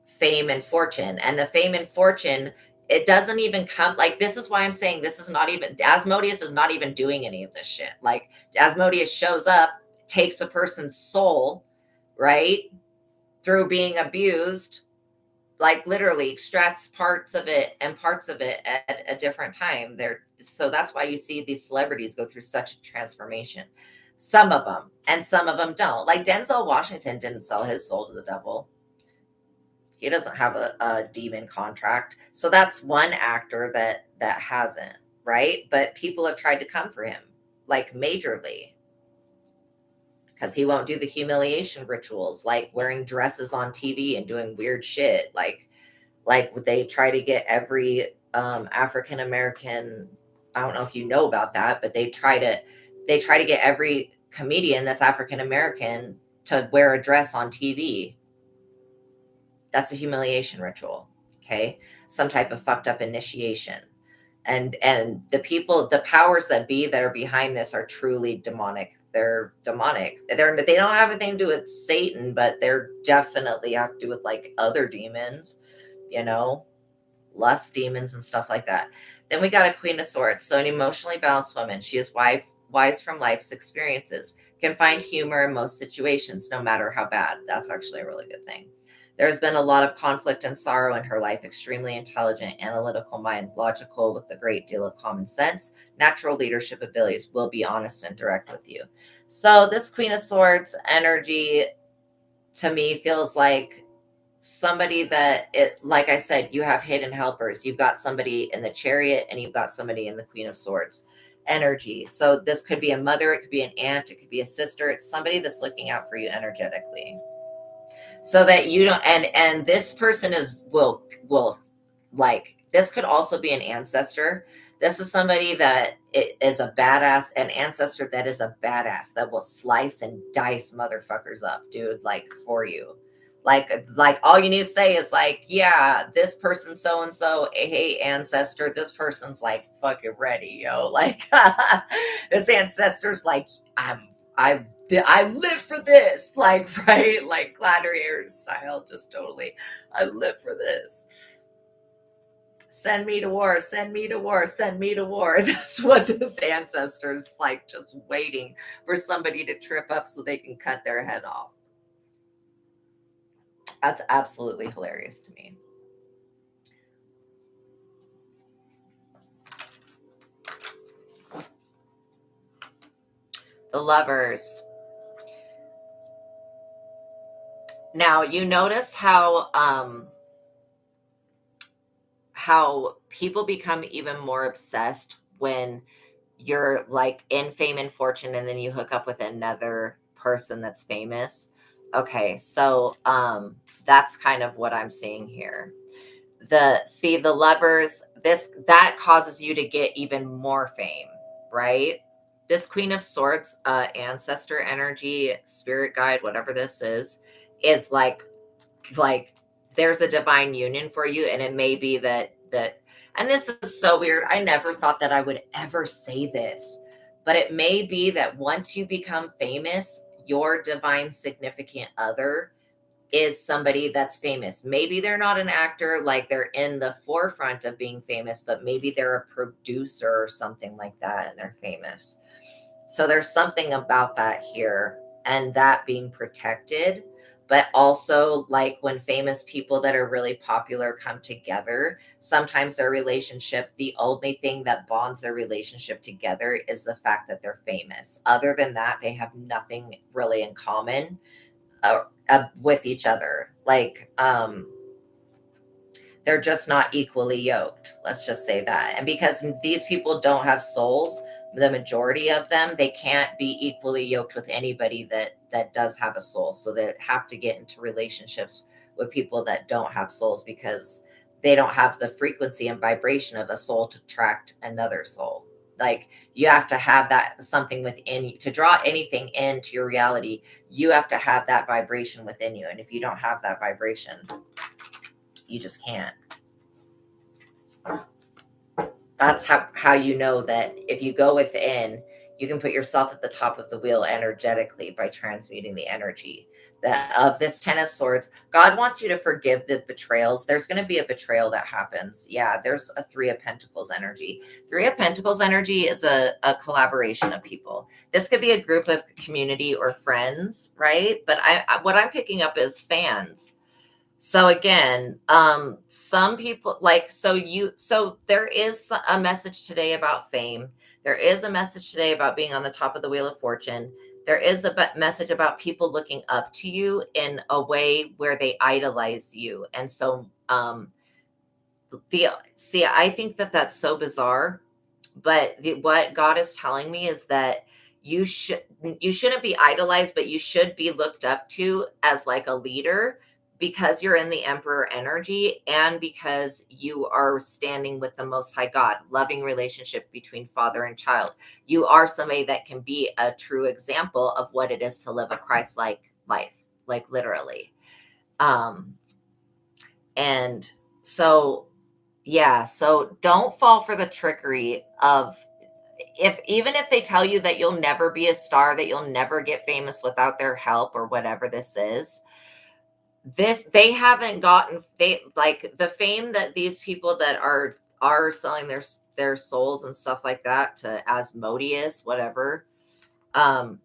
fame and fortune. And the fame and fortune, it doesn't even come, like, this is why I'm saying this is not even, Asmodeus is not even doing any of this shit. Like, Asmodeus shows up, takes a person's soul, right, through being abused, like literally extracts parts of it and parts of it at a different time there. So that's why you see these celebrities go through such a transformation, some of them, and some of them don't. Like Denzel Washington didn't sell his soul to the devil. He doesn't have a demon contract. So that's one actor that hasn't, right? But people have tried to come for him, like majorly, because he won't do the humiliation rituals, like wearing dresses on TV and doing weird shit. Like they try to get every African American, I don't know if you know about that, but they try to get every comedian that's African American to wear a dress on TV. That's a humiliation ritual. Okay. Some type of fucked up initiation. And the powers that be that are behind this are truly demonic. They're demonic. They don't have anything to do with Satan, but they're definitely have to do with like other demons, lust demons and stuff like that. Then we got a Queen of Swords. So an emotionally balanced woman. She is wise from life's experiences, can find humor in most situations, no matter how bad. That's actually a really good thing. There's been a lot of conflict and sorrow in her life. Extremely intelligent, analytical mind, logical with a great deal of common sense, natural leadership abilities, will be honest and direct with you. So this Queen of Swords energy to me feels like somebody that, it, like I said, you have hidden helpers. You've got somebody in the Chariot and you've got somebody in the Queen of Swords energy. So this could be a mother, it could be an aunt, it could be a sister. It's somebody that's looking out for you energetically. So that you don't, and this person will like, this could also be an ancestor. This is somebody that is a badass, an ancestor that is a badass that will slice and dice motherfuckers up, dude, like for you. Like all you need to say is like, yeah, this person so and so, hey ancestor, this person's like fucking ready, yo. Like this ancestor's like, I live for this, like right, like gladiator style, just totally. I live for this. Send me to war, send me to war, send me to war. That's what this ancestor's like, just waiting for somebody to trip up so they can cut their head off. That's absolutely hilarious to me. The Lovers. Now you notice how people become even more obsessed when you're like in fame and fortune and then you hook up with another person that's famous. Okay, so that's kind of what I'm seeing here. The Lovers, this that causes you to get even more fame, right? This Queen of Swords, ancestor energy, spirit guide, whatever this is like there's a divine union for you, and it may be that and this is so weird. I never thought that I would ever say this, but it may be that once you become famous, your divine significant other is somebody that's famous. Maybe they're not an actor, like they're in the forefront of being famous, but maybe they're a producer or something like that and they're famous. So there's something about that here, and that being protected. But also, like when famous people that are really popular come together, sometimes their relationship, the only thing that bonds their relationship together is the fact that they're famous. Other than that, they have nothing really in common with each other. Like, they're just not equally yoked. Let's just say that. And because these people don't have souls, the majority of them, they can't be equally yoked with anybody that does have a soul. So they have to get into relationships with people that don't have souls because they don't have the frequency and vibration of a soul to attract another soul. Like you have to have that something within you to draw anything into your reality. You have to have that vibration within you. And if you don't have that vibration, you just can't. That's how you know that if you go within, you can put yourself at the top of the wheel energetically by transmuting the energy that of this 10 of swords. God wants you to forgive the betrayals. There's going to be a betrayal that happens. Yeah, there's a 3 of pentacles energy. 3 of pentacles energy is a collaboration of people. This could be a group of community or friends, right? But what I'm picking up is fans. So again, some people like, so there is a message today about fame. There is a message today about being on the top of the wheel of fortune. There is a message about people looking up to you in a way where they idolize you. And so, I think that that's so bizarre, but what God is telling me is that you shouldn't be idolized, but you should be looked up to as like a leader because you're in the emperor energy and because you are standing with the most high God, loving relationship between father and child. You are somebody that can be a true example of what it is to live a Christ-like life, like literally. And so yeah, so don't fall for the trickery of even if they tell you that you'll never be a star, that you'll never get famous without their help or whatever this is. They haven't gotten they like the fame that these people that are selling their souls and stuff like that to Asmodeus, whatever. I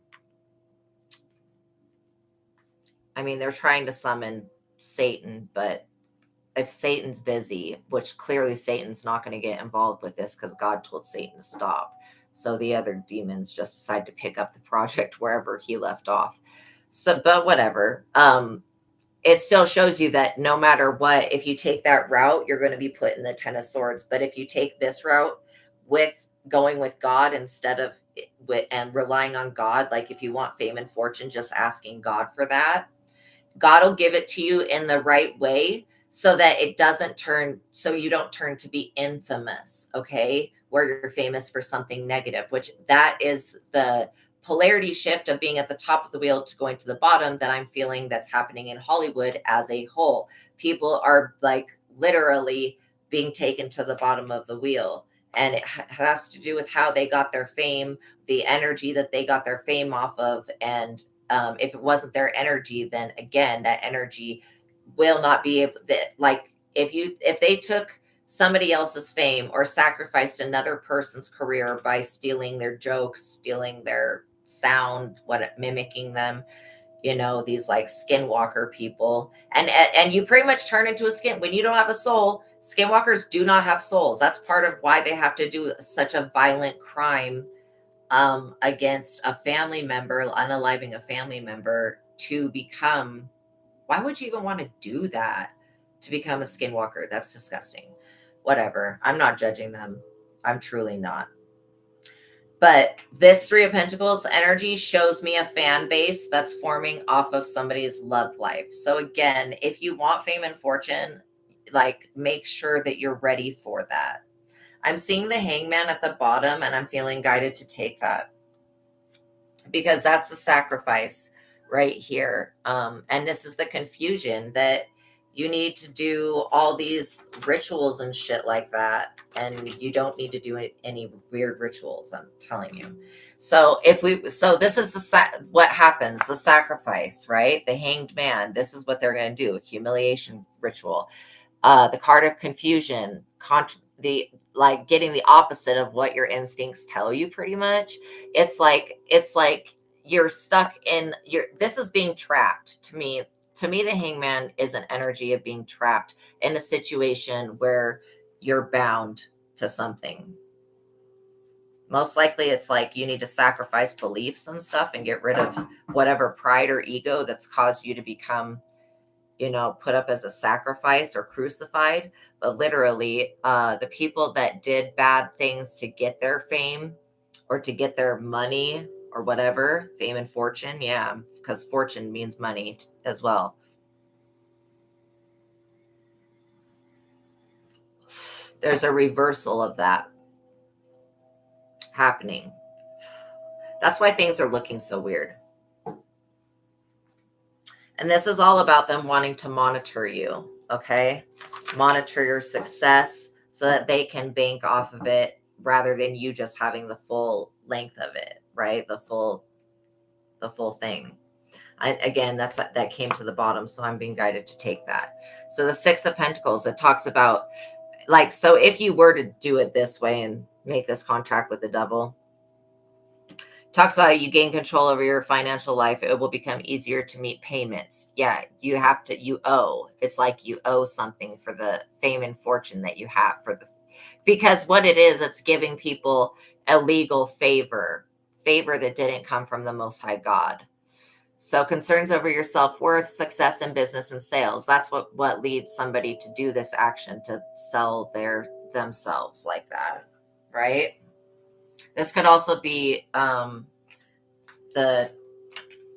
mean, they're trying to summon Satan, but if Satan's busy, which clearly Satan's not going to get involved with this because God told Satan to stop. So the other demons just decide to pick up the project wherever he left off. So, but whatever. It still shows you that no matter what, if you take that route, you're going to be put in the 10 of swords. But if you take this route with going with God instead of with and relying on God, like if you want fame and fortune, just asking God for that, God will give it to you in the right way so that it doesn't turn, so you don't turn to be infamous, okay? Where you're famous for something negative, which that is the polarity shift of being at the top of the wheel to going to the bottom that I'm feeling that's happening in Hollywood as a whole. People are like literally being taken to the bottom of the wheel. And it has to do with how they got their fame, the energy that they got their fame off of. And if it wasn't their energy, then again, that energy will not be able that, like, if they took somebody else's fame or sacrificed another person's career by stealing their jokes, stealing their sound, what mimicking them, these like skinwalker people, and you pretty much turn into a skin when you don't have a soul. Skinwalkers do not have souls. That's part of why they have to do such a violent crime against a family member, unaliving a family member to become. Why would you even want to do that to become a skinwalker? That's disgusting. Whatever. I'm not judging them. I'm truly not. But this Three of Pentacles energy shows me a fan base that's forming off of somebody's love life. So again, if you want fame and fortune, like make sure that you're ready for that. I'm seeing the Hangman at the bottom and I'm feeling guided to take that because that's a sacrifice right here. And this is the confusion that you need to do all these rituals and shit like that, and you don't need to do any weird rituals, I'm telling you. So this is what happens, the sacrifice, right? The Hanged Man, this is what they're going to do, a humiliation ritual. The card of confusion, the like getting the opposite of what your instincts tell you, pretty much. It's like you're stuck in this is being trapped. To me, the Hangman is an energy of being trapped in a situation where you're bound to something. Most likely it's like you need to sacrifice beliefs and stuff and get rid of whatever pride or ego that's caused you to become, put up as a sacrifice or crucified. But literally, the people that did bad things to get their fame or to get their money or whatever, fame and fortune. Yeah, because fortune means money as well. There's a reversal of that happening. That's why things are looking so weird. And this is all about them wanting to monitor you, okay? Monitor your success so that they can bank off of it rather than you just having the full length of it, right? The full thing. Again, that came to the bottom, so I'm being guided to take that. So the Six of Pentacles, it talks about, like, so if you were to do it this way and make this contract with the devil, talks about you gain control over your financial life. It will become easier to meet payments. Yeah, you owe. It's like you owe something for the fame and fortune that you have because what it is, it's giving people a legal favor that didn't come from the Most High God. So concerns over your self-worth, success in business and sales. That's what leads somebody to do this action, to sell themselves like that, right? This could also be the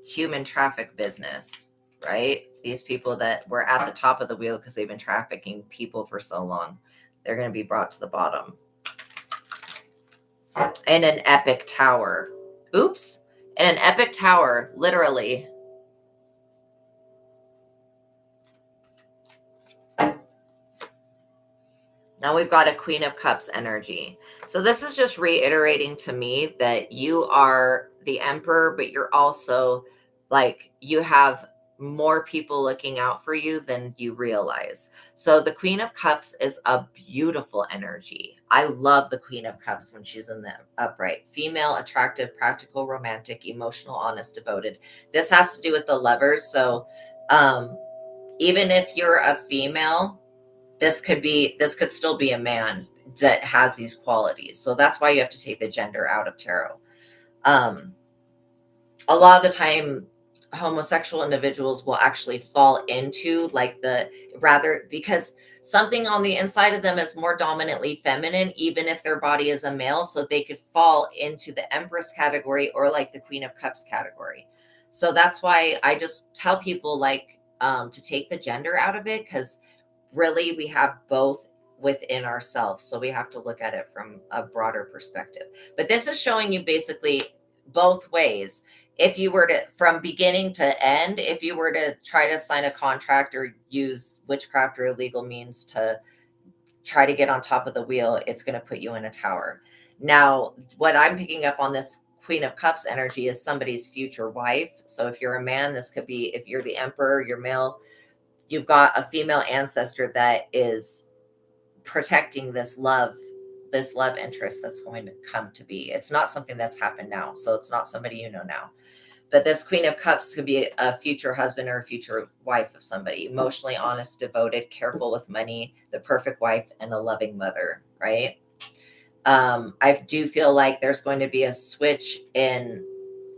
human traffic business, right? These people that were at the top of the wheel because they've been trafficking people for so long. They're going to be brought to the bottom. And an epic tower. Oops. And an epic tower, literally. Now we've got a Queen of Cups energy. So this is just reiterating to me that you are the emperor, but you're also like, you have more people looking out for you than you realize. So the Queen of Cups is a beautiful energy. I love the Queen of Cups when she's in the upright. Female, attractive, practical, romantic, emotional, honest, devoted. This has to do with the lovers. So even if you're a female, this could still be a man that has these qualities. So that's why you have to take the gender out of tarot. A lot of the time, homosexual individuals will actually fall into because something on the inside of them is more dominantly feminine, even if their body is a male. So they could fall into the Empress category or like the Queen of Cups category. So that's why I just tell people to take the gender out of it, because really we have both within ourselves. So we have to look at it from a broader perspective. But this is showing you basically both ways. If you were to, from beginning to end, if you were to try to sign a contract or use witchcraft or illegal means to try to get on top of the wheel, it's going to put you in a tower. Now, what I'm picking up on this Queen of Cups energy is somebody's future wife. So if you're a man, this could be, if you're the emperor, you're male, you've got a female ancestor that is protecting this love interest that's going to come to be. It's not something that's happened now. So it's not somebody you know now. But this Queen of Cups could be a future husband or a future wife of somebody. Emotionally honest, devoted, careful with money, the perfect wife, and a loving mother, right? I do feel like there's going to be a switch in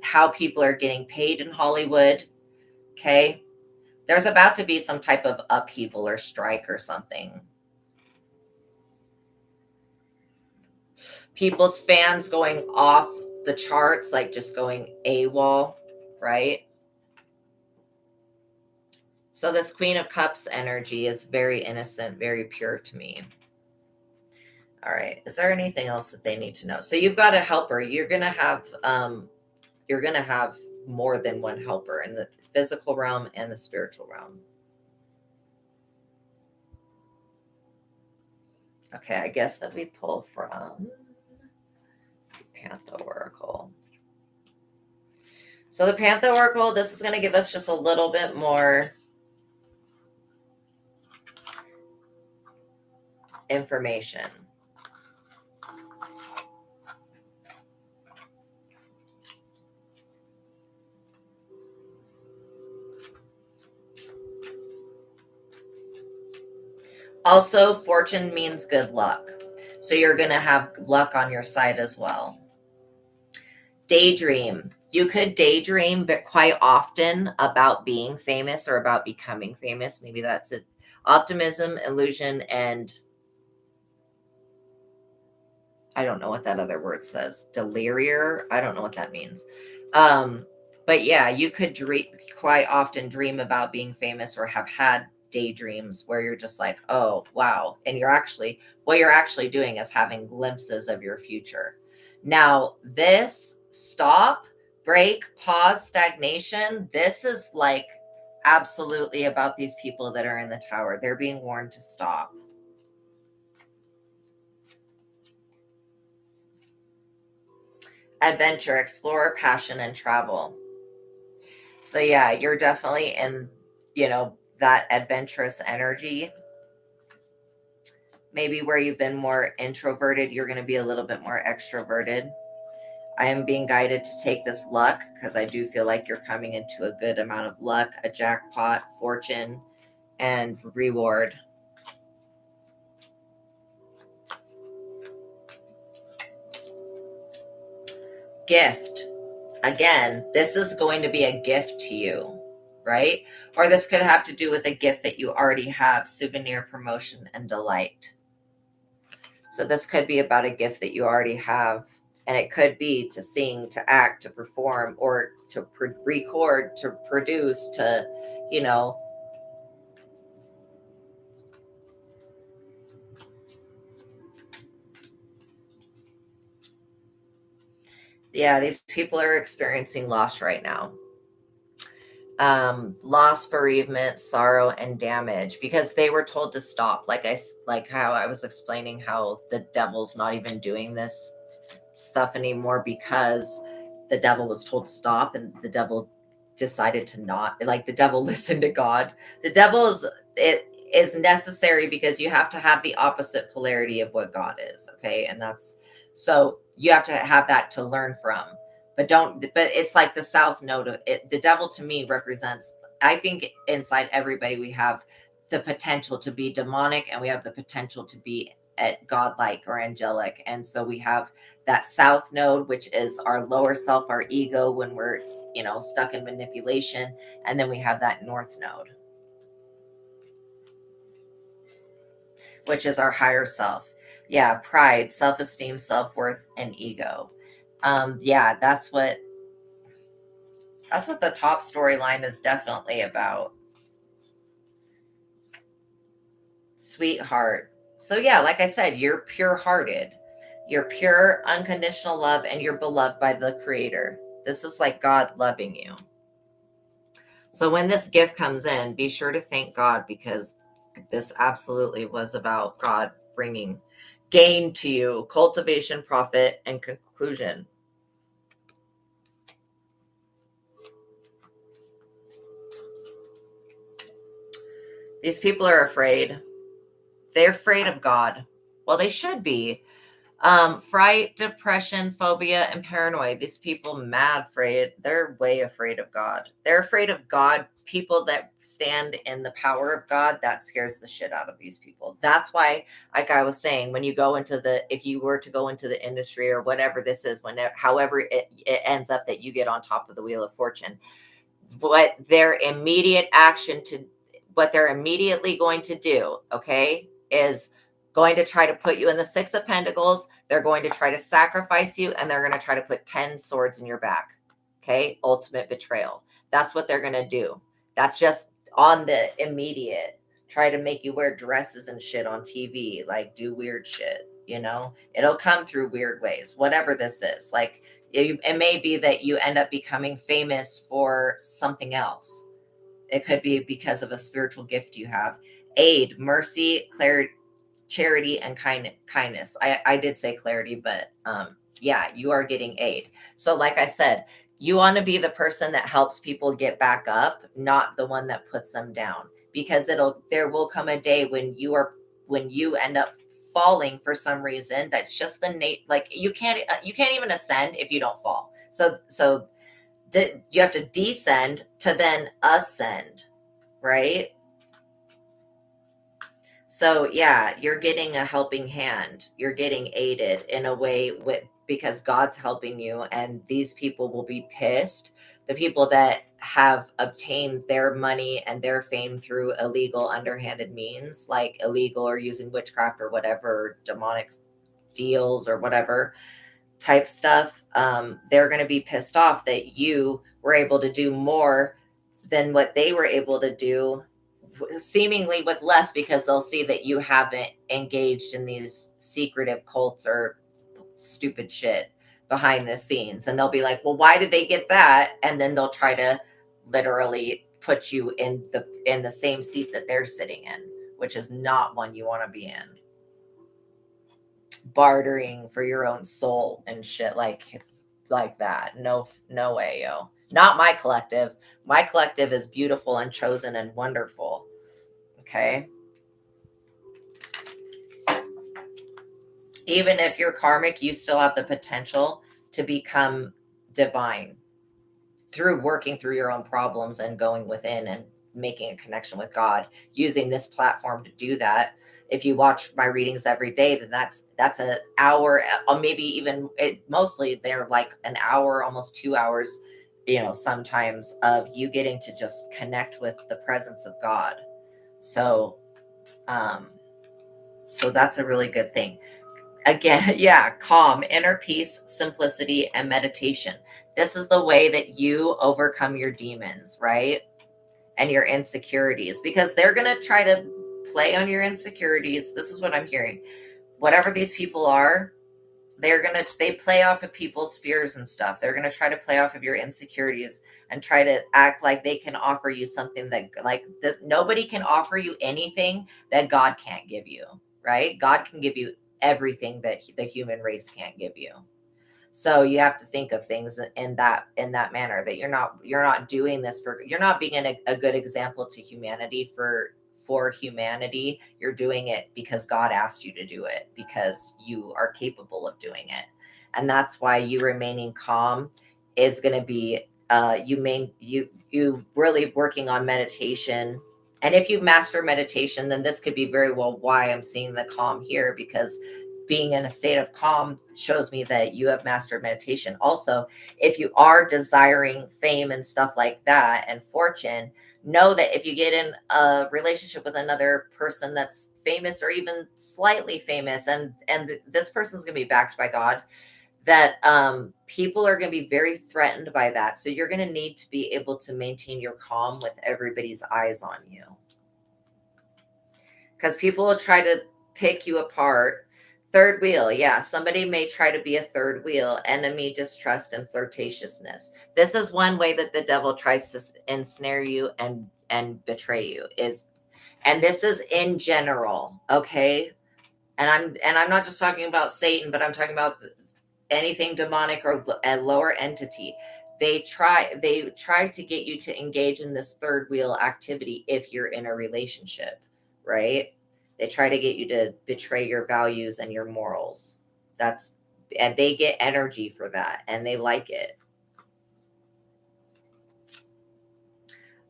how people are getting paid in Hollywood. Okay. There's about to be some type of upheaval or strike or something. People's fans going off the charts, like just going AWOL, right? So this Queen of Cups energy is very innocent, very pure to me. All right. Is there anything else that they need to know? So you've got a helper. You're gonna have more than one helper in the physical realm and the spiritual realm. Okay, I guess that we pull from Panther Oracle. So the Panther Oracle, this is going to give us just a little bit more information. Also, fortune means good luck. So you're going to have luck on your side as well. Daydream. You could daydream, but quite often about being famous or about becoming famous. Maybe that's it. Optimism, illusion, and I don't know what that other word says. Delirium. I don't know what that means. But yeah, you could quite often dream about being famous or have had daydreams where you're just like, oh, wow. And what you're actually doing is having glimpses of your future. Now, this stop, break, pause, stagnation, this is like absolutely about these people that are in the tower. They're being warned to stop. Adventure, explore, passion, and travel. So yeah, you're definitely in, that adventurous energy. Maybe where you've been more introverted, you're going to be a little bit more extroverted. I am being guided to take this luck because I do feel like you're coming into a good amount of luck, a jackpot, fortune, and reward. Gift. Again, this is going to be a gift to you, right? Or this could have to do with a gift that you already have, souvenir, promotion, and delight. So this could be about a gift that you already have. And it could be to sing, to act, to perform, or to record, to produce, to, you know. Yeah, these people are experiencing loss right now. Loss, bereavement, sorrow, and damage because they were told to stop. Like how I was explaining how the devil's not even doing this stuff anymore because the devil was told to stop and the devil decided to not, like the devil listened to God. It is necessary because you have to have the opposite polarity of what God is. Okay. And that's, so you have to have that to learn from, but it's like the south node of it. The devil to me represents, I think inside everybody, we have the potential to be demonic and we have the potential to be at godlike or angelic. And so we have that south node, which is our lower self, our ego, when we're, stuck in manipulation. And then we have that north node, which is our higher self. Yeah. Pride, self-esteem, self-worth, and ego. Yeah, that's what the top storyline is definitely about. Sweetheart. So yeah, like I said, you're pure hearted. You're pure, unconditional love, and you're beloved by the Creator. This is like God loving you. So when this gift comes in, be sure to thank God, because this absolutely was about God bringing gain to you, cultivation, profit, and conclusion. These people are afraid. They're afraid of God. Well, they should be. Fright, depression, phobia, and paranoid. These people mad afraid. They're way afraid of God. They're afraid of God. People that stand in the power of God, that scares the shit out of these people. That's why, like I was saying, when you go into if you were to go into the industry or whatever this is, however it ends up that you get on top of the wheel of fortune, what their immediate action to what they're immediately going to do, okay, is going to try to put you in the Six of Pentacles. They're going to try to sacrifice you, and they're going to try to put 10 swords in your back. Okay, ultimate betrayal. That's what they're going to do. That's just on the immediate. Try to make you wear dresses and shit on TV, like do weird shit, it'll come through weird ways, whatever this is. Like, it may be that you end up becoming famous for something else. It could be because of a spiritual gift you have. Aid, mercy, clarity, charity, and kindness. I did say clarity, but yeah, you are getting aid. So like I said, you want to be the person that helps people get back up, not the one that puts them down, because there will come a day when you end up falling for some reason. That's just like you can't even ascend if you don't fall. So you have to descend to then ascend, right? So yeah, you're getting a helping hand. You're getting aided in a way because God's helping you, and these people will be pissed. The people that have obtained their money and their fame through illegal, underhanded means, like illegal or using witchcraft or whatever, demonic deals or whatever type stuff, they're going to be pissed off that you were able to do more than what they were able to do, seemingly with less, because they'll see that you haven't engaged in these secretive cults or stupid shit behind the scenes. And they'll be like, well, why did they get that? And then they'll try to literally put you in the same seat that they're sitting in, which is not one you want to be in. Bartering for your own soul and shit like that. No way, yo. Not my collective. My collective is beautiful and chosen and wonderful. Okay. Even if you're karmic, you still have the potential to become divine through working through your own problems and going within and making a connection with God, using this platform to do that. If you watch my readings every day, then that's an hour, or maybe even mostly they're like an hour, almost 2 hours, sometimes, of you getting to just connect with the presence of God. So that's a really good thing. Again, yeah, calm, inner peace, simplicity, and meditation. This is the way that you overcome your demons, right? And your insecurities, because they're going to try to play on your insecurities. This is what I'm hearing. Whatever these people are, they play off of people's fears and stuff. They're going to try to play off of your insecurities and try to act like they can offer you something nobody can offer you anything that God can't give you, right? God can give you everything that the human race can't give you. So you have to think of things in that manner, that you're not doing this you're not being a good example to humanity for humanity. You're doing it because God asked you to do it, because you are capable of doing it. And that's why you remaining calm is going to be you really working on meditation. And if you master meditation, then this could be very well why I'm seeing the calm here, because being in a state of calm shows me that you have mastered meditation. Also, if you are desiring fame and stuff like that and fortune, know that if you get in a relationship with another person that's famous or even slightly famous, and this person's going to be backed by God, that people are going to be very threatened by that. So you're going to need to be able to maintain your calm with everybody's eyes on you, because people will try to pick you apart. Third wheel, yeah. Somebody may try to be a third wheel, enemy, distrust, and flirtatiousness. This is one way that the devil tries to ensnare you and betray you is, and this is in general, okay? And I'm not just talking about Satan, but I'm talking about anything demonic or a lower entity. They try to get you to engage in this third wheel activity if you're in a relationship, right? They try to get you to betray your values and your morals. That's and they get energy for that and they like it.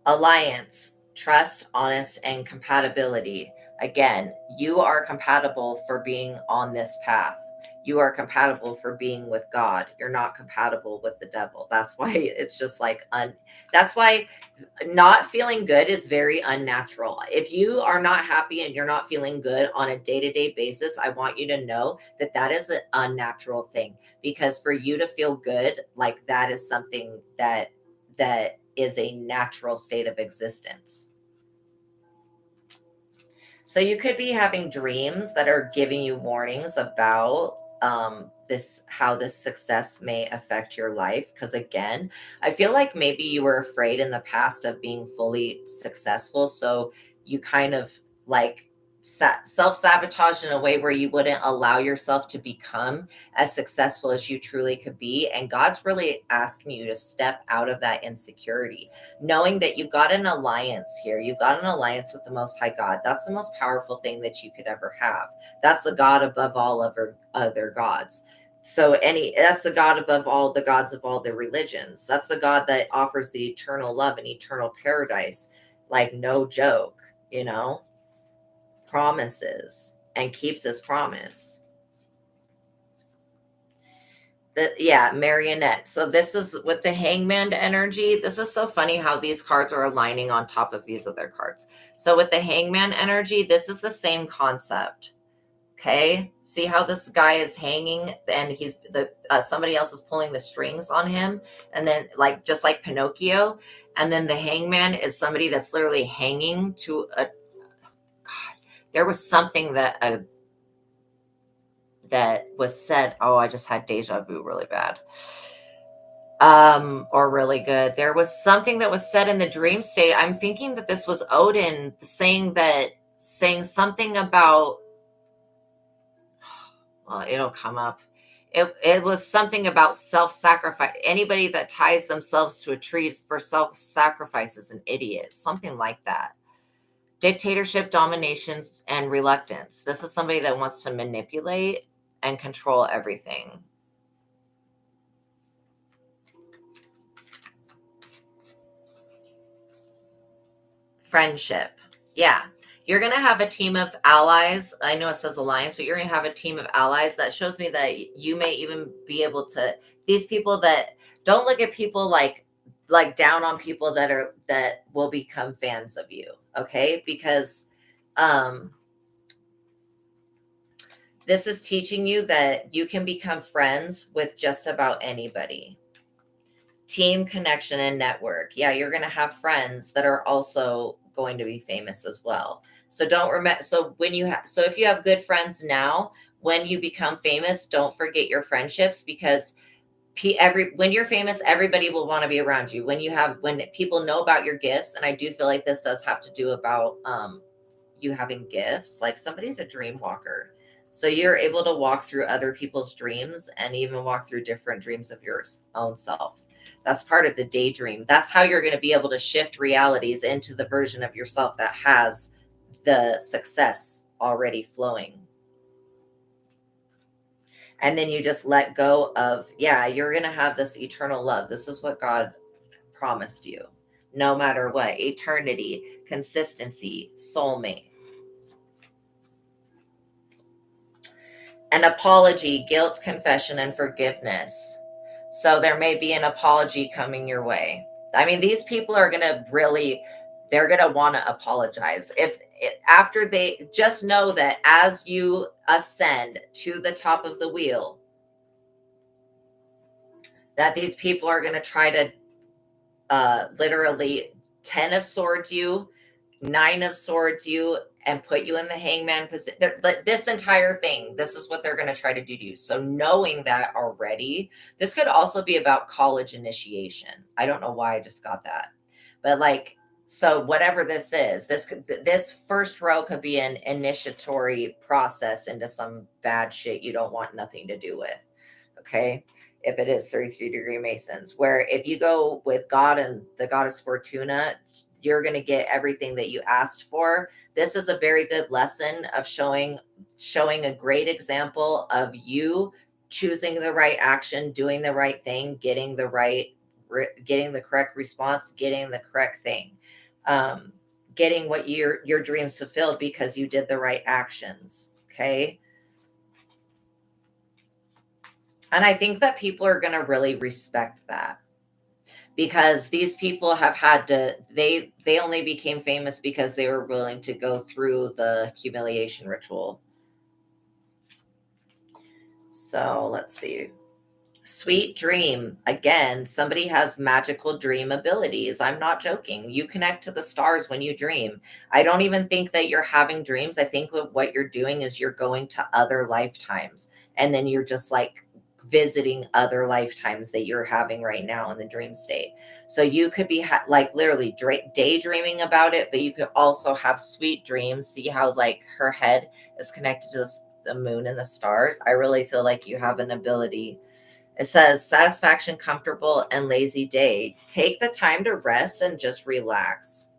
Alliance, trust, honest, and compatibility. Again, you are compatible for being on this path. You are compatible for being with God. You're not compatible with the devil. That's why it's just like that's why not feeling good is very unnatural. If you are not happy and you're not feeling good on a day-to-day basis, I want you to know that that is an unnatural thing, because for you to feel good, like that is something that is a natural state of existence. So you could be having dreams that are giving you warnings about this, how this success may affect your life. Because again, I feel like maybe you were afraid in the past of being fully successful, so you kind of like self-sabotage in a way where you wouldn't allow yourself to become as successful as you truly could be. And God's really asking you to step out of that insecurity, knowing that you've got an alliance here. You've got an alliance with the Most High God. That's the most powerful thing that you could ever have. That's the God above all other gods. So that's the God above all the gods of all the religions. That's the God that offers the eternal love and eternal paradise, like no joke, promises and keeps his promise. Yeah, marionette. So this is with the hangman energy. This is so funny how these cards are aligning on top of these other cards. So with the hangman energy, this is the same concept. Okay, see how this guy is hanging and he's somebody else is pulling the strings on him, and then like just like Pinocchio, and then the hangman is somebody that's literally hanging to a God. There was something that was said. Oh, I just had deja vu really bad. Or really good. There was something that was said in the dream state. I'm thinking that this was Odin saying something about, well, it'll come up. It was something about self-sacrifice. Anybody that ties themselves to a tree for self-sacrifice is an idiot. Something like that. Dictatorship, dominations, and reluctance. This is somebody that wants to manipulate and control everything. Friendship. Yeah. You're going to have a team of allies. I know it says alliance, but you're going to have a team of allies. That shows me that you may even be able to, these people that don't look at people like down on people that will become fans of you. Okay. Because, this is teaching you that you can become friends with just about anybody. Team, connection, and network. Yeah, you're going to have friends that are also going to be famous as well. So don't remember. So if you have good friends now, when you become famous, don't forget your friendships, because when you're famous, everybody will want to be around you. When people know about your gifts, and I do feel like this does have to do about you having gifts. Like somebody's a dream walker. So you're able to walk through other people's dreams and even walk through different dreams of your own self. That's part of the daydream. That's how you're going to be able to shift realities into the version of yourself that has the success already flowing. And then you just let go of, you're going to have this eternal love. This is what God promised you. No matter what, eternity, consistency, soulmate. An apology, guilt, confession, and forgiveness. So there may be an apology coming your way. I mean, these people are going to they're going to want to apologize. After they just know that as you ascend to the top of the wheel, that these people are going to try to literally 10 of swords you, 9 of swords you, and put you in the hangman position. This entire thing, this is what they're going to try to do to you. So knowing that already, this could also be about college initiation. I don't know why I just got that, but like, so whatever this is, this first row could be an initiatory process into some bad shit you don't want nothing to do with. Okay. If it is 33-degree Masons, where if you go with God and the goddess Fortuna, you're going to get everything that you asked for. This is a very good lesson of showing a great example of you choosing the right action, doing the right thing, getting the correct response, getting the correct thing, getting what your dreams fulfilled because you did the right actions. Okay. And I think that people are going to really respect that, because these people have had to, they only became famous because they were willing to go through the humiliation ritual. So let's see. Sweet dream. Again, somebody has magical dream abilities. I'm not joking. You connect to the stars when you dream. I don't even think that you're having dreams. I think what you're doing is you're going to other lifetimes, and then you're just like visiting other lifetimes that you're having right now in the dream state. So you could be like literally daydreaming about it, but you could also have sweet dreams. See how like her head is connected to the moon and the stars? I really feel like you have an ability. It says satisfaction, comfortable, and lazy day. Take the time to rest and just relax.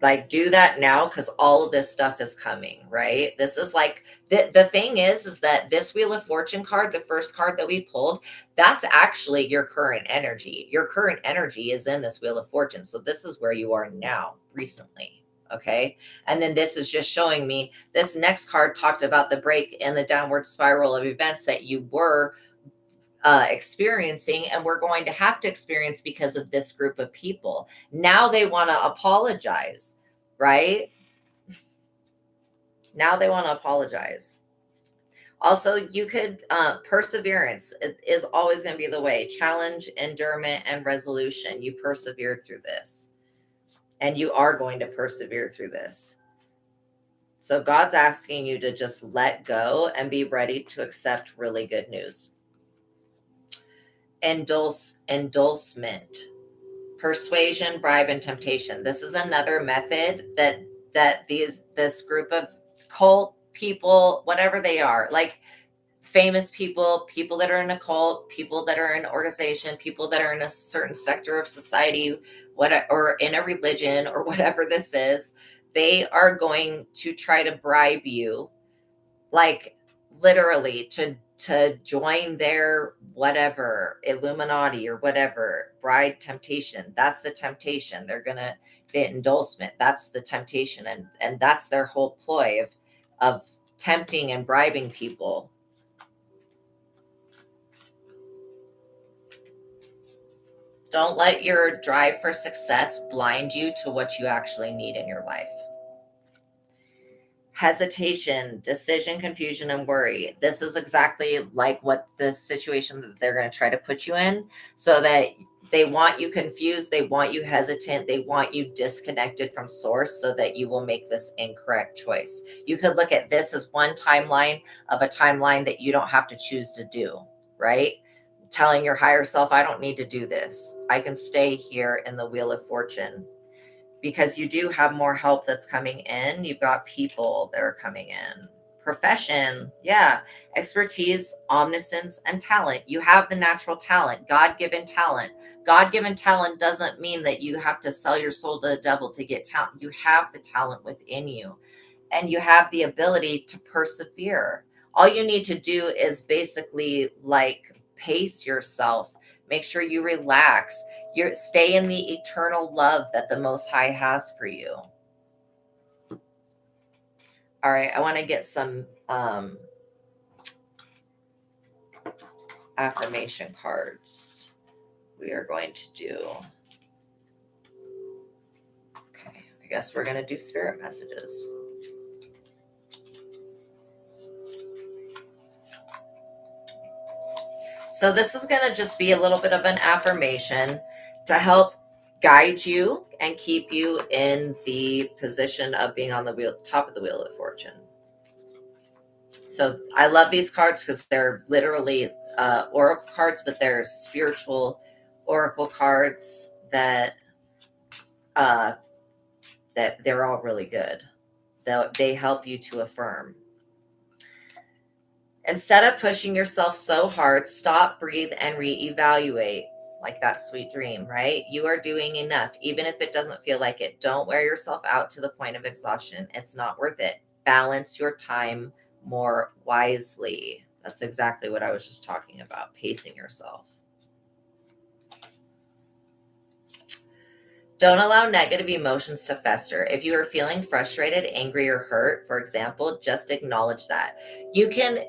Like, do that now, because all of this stuff is coming, right? This is like, the thing is that this Wheel of Fortune card, the first card that we pulled, that's actually your current energy. Your current energy is in this Wheel of Fortune. So this is where you are now, recently. Okay. And then this is just showing me, this next card talked about the break and the downward spiral of events that you were experiencing and we're going to have to experience because of this group of people. Now they want to apologize, right? Now they want to apologize. Also, you could, perseverance is always going to be the way. Challenge, endurance, and resolution. You persevered through this, and you are going to persevere through this. So God's asking you to just let go and be ready to accept really good news. Endorsement, persuasion, bribe, and temptation. This is another method that this group of cult people, whatever they are, like famous people that are in a cult, people that are in an organization, people that are in a certain sector of society, or in a religion or whatever this is, they are going to try to bribe you, like literally to join their whatever Illuminati or whatever. Bride, temptation, that's the temptation. The endorsement, that's the temptation, and that's their whole ploy of tempting and bribing people. Don't let your drive for success blind you to what you actually need in your life. Hesitation, decision, confusion, and worry. This is exactly like what the situation that they're going to try to put you in, so that they want you confused, they want you hesitant, they want you disconnected from source, so that you will make this incorrect choice. You could look at this as one timeline of a timeline that you don't have to choose to do, right? Telling your higher self, I don't need to do this. I can stay here in the Wheel of Fortune. Because you do have more help that's coming in. You've got people that are coming in. Profession, yeah. Expertise, omniscience, and talent. You have the natural talent, God-given talent. God-given talent doesn't mean that you have to sell your soul to the devil to get talent. You have the talent within you, and you have the ability to persevere. All you need to do is basically like pace yourself. Make sure you relax. Stay in the eternal love that the Most High has for you. All right, I want to get some affirmation cards. We are going to do. Okay, I guess we're going to do spirit messages. So this is going to just be a little bit of an affirmation to help guide you and keep you in the position of being on the wheel, top of the wheel of fortune. So I love these cards because they're literally oracle cards, but they're spiritual oracle cards that that they're all really good. They help you to affirm. Instead of pushing yourself so hard, stop, breathe, and reevaluate. Like that sweet dream, right? You are doing enough, even if it doesn't feel like it. Don't wear yourself out to the point of exhaustion. It's not worth it. Balance your time more wisely. That's exactly what I was just talking about, pacing yourself. Don't allow negative emotions to fester. If you are feeling frustrated, angry, or hurt, for example, just acknowledge that. You can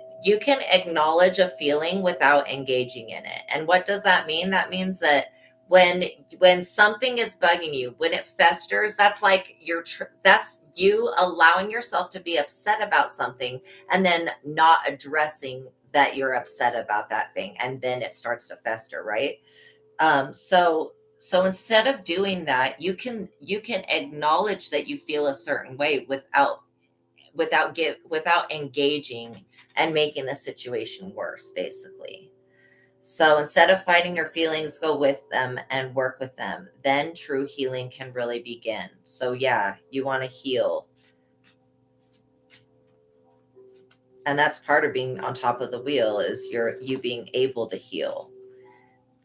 acknowledge a feeling without engaging in it. And what does that mean? That means that when something is bugging you, when it festers, that's like that's you allowing yourself to be upset about something and then not addressing that you're upset about that thing, and then it starts to fester, right? So instead of doing that, you can acknowledge that you feel a certain way without engaging and making the situation worse, basically. So instead of fighting your feelings, go with them and work with them. Then true healing can really begin. So yeah, you want to heal. And that's part of being on top of the wheel, is you being able to heal.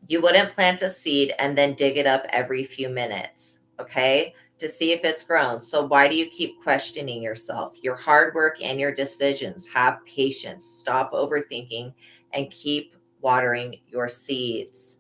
You wouldn't plant a seed and then dig it up every few minutes, okay, to see if it's grown. So why do you keep questioning yourself, your hard work, and your decisions? Have patience. Stop overthinking and keep watering your seeds.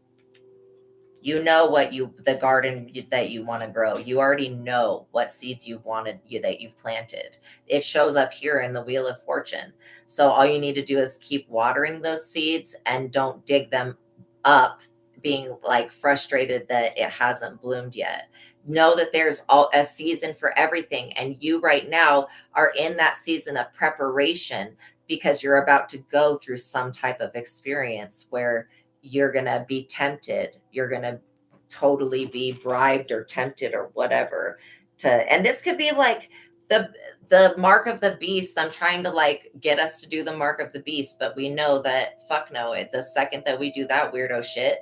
You know the garden that you want to grow. You already know what seeds that you've planted. It shows up here in the Wheel of Fortune. So all you need to do is keep watering those seeds and don't dig them up, being like frustrated that it hasn't bloomed yet. Know that there's a season for everything. And you right now are in that season of preparation because you're about to go through some type of experience where you're going to be tempted. You're going to totally be bribed or tempted or whatever and this could be like the mark of the beast. I'm trying to like get us to do the mark of the beast, but we know that fuck no, the second that we do that weirdo shit,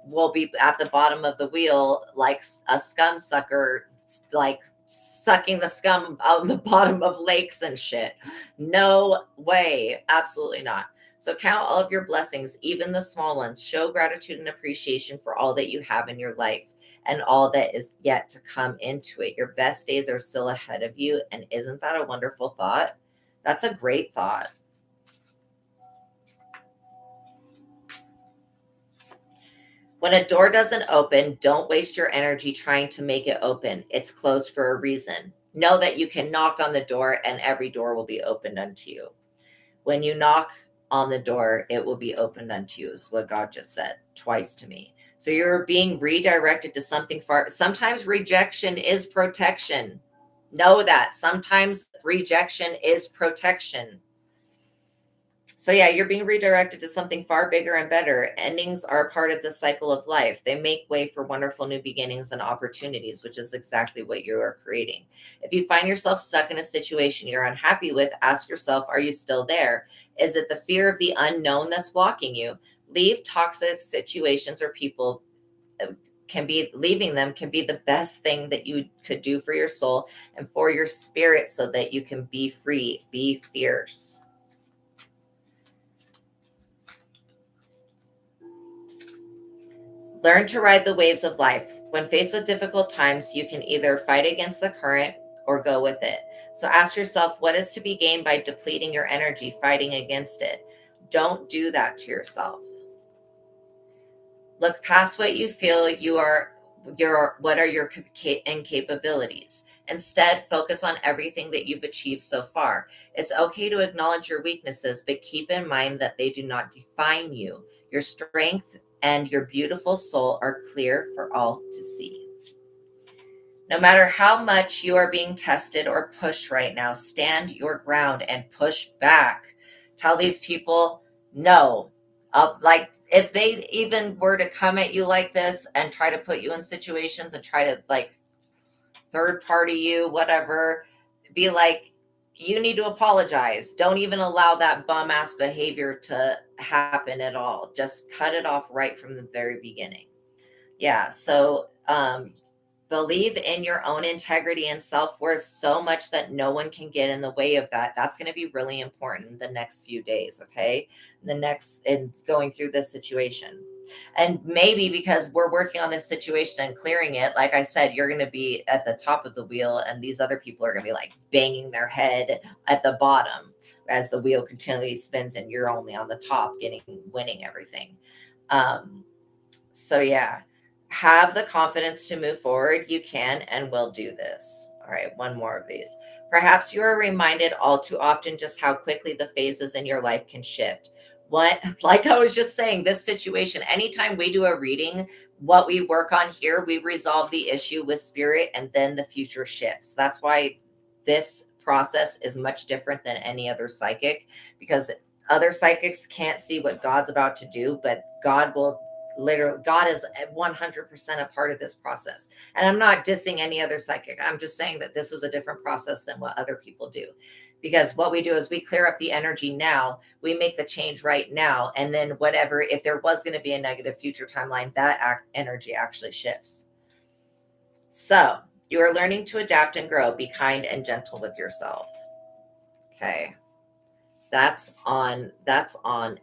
we'll be at the bottom of the wheel like a scum sucker, like sucking the scum on the bottom of lakes and shit. No way. Absolutely not. So count all of your blessings, even the small ones. Show gratitude and appreciation for all that you have in your life and all that is yet to come into it. Your best days are still ahead of you. And isn't that a wonderful thought? That's a great thought. When a door doesn't open, don't waste your energy trying to make it open. It's closed for a reason. Know that you can knock on the door and every door will be opened unto you. When you knock on the door, it will be opened unto you, is what God just said twice to me. So you're being redirected to something far. Sometimes rejection is protection. Know that. Sometimes rejection is protection. So yeah, you're being redirected to something far bigger and better. Endings are a part of the cycle of life. They make way for wonderful new beginnings and opportunities, which is exactly what you are creating. If you find yourself stuck in a situation you're unhappy with, ask yourself, are you still there? Is it the fear of the unknown that's blocking you? Leave toxic situations or people. Leaving them can be the best thing that you could do for your soul and for your spirit so that you can be free, be fierce. Learn to ride the waves of life. When faced with difficult times, you can either fight against the current or go with it. So ask yourself, what is to be gained by depleting your energy, fighting against it? Don't do that to yourself. Look past what you feel what are your incapabilities. Instead, focus on everything that you've achieved so far. It's okay to acknowledge your weaknesses, but keep in mind that they do not define you. Your strength and your beautiful soul are clear for all to see. No matter how much you are being tested or pushed right now, stand your ground and push back. Tell these people, no, Like if they even were to come at you like this and try to put you in situations and try to like third party you, whatever, be like, you need to apologize. Don't even allow that bum ass behavior to happen at all. Just cut it off right from the very beginning. Yeah. So, believe in your own integrity and self-worth so much that no one can get in the way of that. That's going to be really important the next few days. Okay. The next, in going through this situation. And maybe because we're working on this situation and clearing it, like I said, you're going to be at the top of the wheel, and these other people are going to be like banging their head at the bottom as the wheel continually spins, and you're only on the top, winning everything. So yeah, have the confidence to move forward. You can and will do this. All right, one more of these. Perhaps you are reminded all too often just how quickly the phases in your life can shift. What, like I was just saying, this situation, anytime we do a reading, what we work on here, we resolve the issue with spirit and then the future shifts. That's why this process is much different than any other psychic, because other psychics can't see what God's about to do, but God will literally, God is 100% a part of this process. And I'm not dissing any other psychic. I'm just saying that this is a different process than what other people do. Because what we do is we clear up the energy now, we make the change right now. And then whatever, if there was going to be a negative future timeline, that energy actually shifts. So you are learning to adapt and grow. Be kind and gentle with yourself. Okay. That's on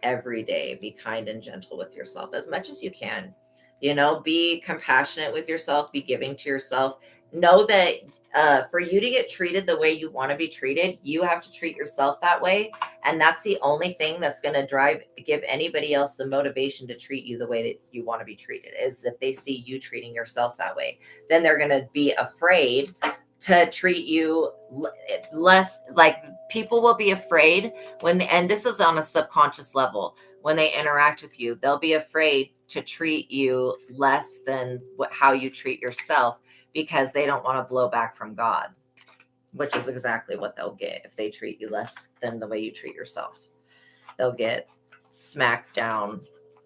every day. Be kind and gentle with yourself as much as you can. Be compassionate with yourself, be giving to yourself. Know that for you to get treated the way you want to be treated, you have to treat yourself that way. And that's the only thing that's going to give anybody else the motivation to treat you the way that you want to be treated, is if they see you treating yourself that way. Then they're going to be afraid to treat you less. Like, people will be afraid and this is on a subconscious level, when they interact with you, they'll be afraid to treat you less than how you treat yourself, because they don't want to blow back from God, which is exactly what they'll get if they treat you less than the way you treat yourself. They'll get smacked down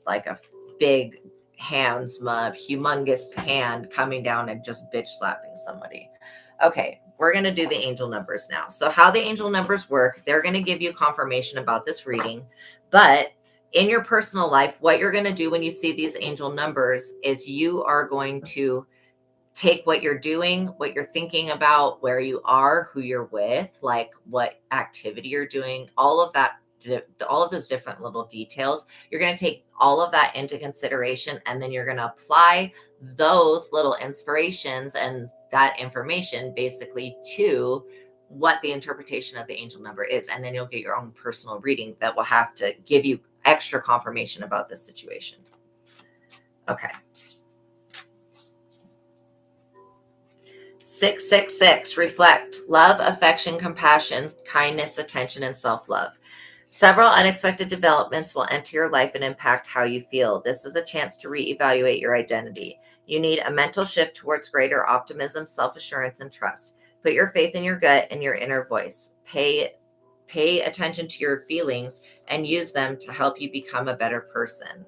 like a big humongous hand coming down and just bitch slapping somebody. Okay, we're going to do the angel numbers now. So how the angel numbers work, they're going to give you confirmation about this reading. But in your personal life, what you're going to do when you see these angel numbers is you are going to take what you're doing, what you're thinking about, where you are, who you're with, like what activity you're doing, all of that, all of those different little details. You're going to take all of that into consideration, and then you're going to apply those little inspirations and that information basically to what the interpretation of the angel number is. And then you'll get your own personal reading that will have to give you extra confirmation about this situation. Okay. 666, reflect, love, affection, compassion, kindness, attention, and self-love. Several unexpected developments will enter your life and impact how you feel. This is a chance to reevaluate your identity. You need a mental shift towards greater optimism, self-assurance, and trust. Put your faith in your gut and your inner voice. Pay attention to your feelings and use them to help you become a better person.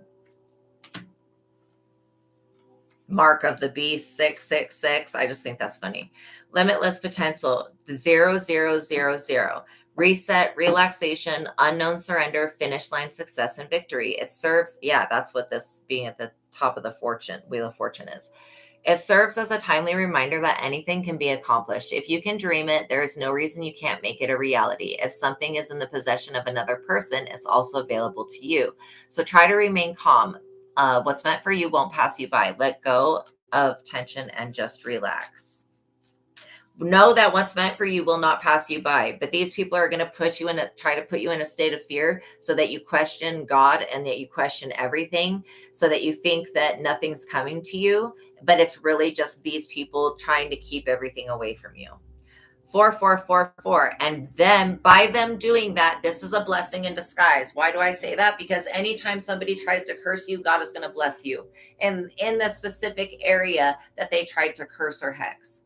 Mark of the beast, 666. I just think that's funny. Limitless potential, 0000. Reset, relaxation, unknown surrender, finish line, success, and victory. It serves, that's what this being at the top of the Wheel of Fortune is. It serves as a timely reminder that anything can be accomplished. If you can dream it, there is no reason you can't make it a reality. If something is in the possession of another person, it's also available to you. So try to remain calm. What's meant for you won't pass you by. Let go of tension and just relax. Know that what's meant for you will not pass you by, but these people are going to try to put you in a state of fear so that you question God and that you question everything, so that you think that nothing's coming to you, but it's really just these people trying to keep everything away from you. 4444. And then by them doing that, this is a blessing in disguise. Why do I say that? Because anytime somebody tries to curse you, God is going to bless you. And in the specific area that they tried to curse or hex.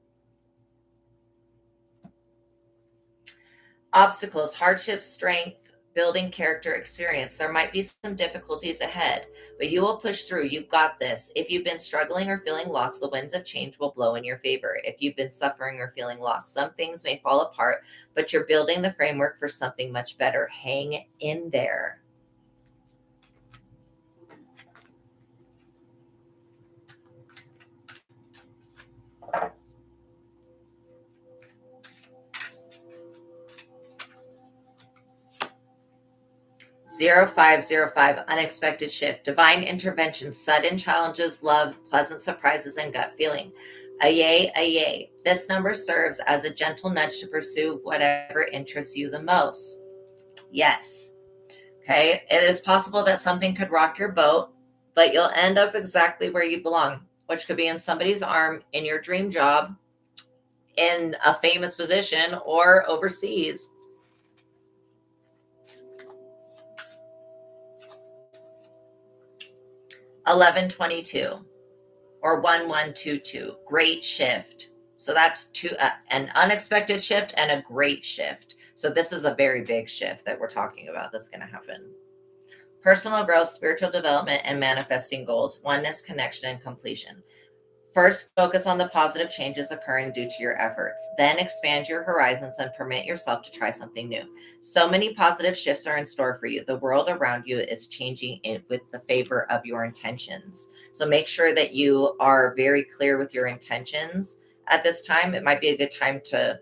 Obstacles, hardships, strength, building character experience. There might be some difficulties ahead, but you will push through. You've got this. If you've been struggling or feeling lost, the winds of change will blow in your favor. If you've been suffering or feeling lost, some things may fall apart, but you're building the framework for something much better. Hang in there. Zero 0505, unexpected shift, divine intervention, sudden challenges, love, pleasant surprises, and gut feeling. A yay, a yay. This number serves as a gentle nudge to pursue whatever interests you the most. Yes. Okay. It is possible that something could rock your boat, but you'll end up exactly where you belong, which could be in somebody's arm, in your dream job, in a famous position, or overseas. 1122 or 1122. Great shift. So that's an unexpected shift and a great shift. So this is a very big shift that we're talking about that's going to happen. Personal growth, spiritual development, and manifesting goals, oneness, connection, and completion. First, focus on the positive changes occurring due to your efforts. Then expand your horizons and permit yourself to try something new. So many positive shifts are in store for you. The world around you is changing with the favor of your intentions. So make sure that you are very clear with your intentions at this time. It might be a good time to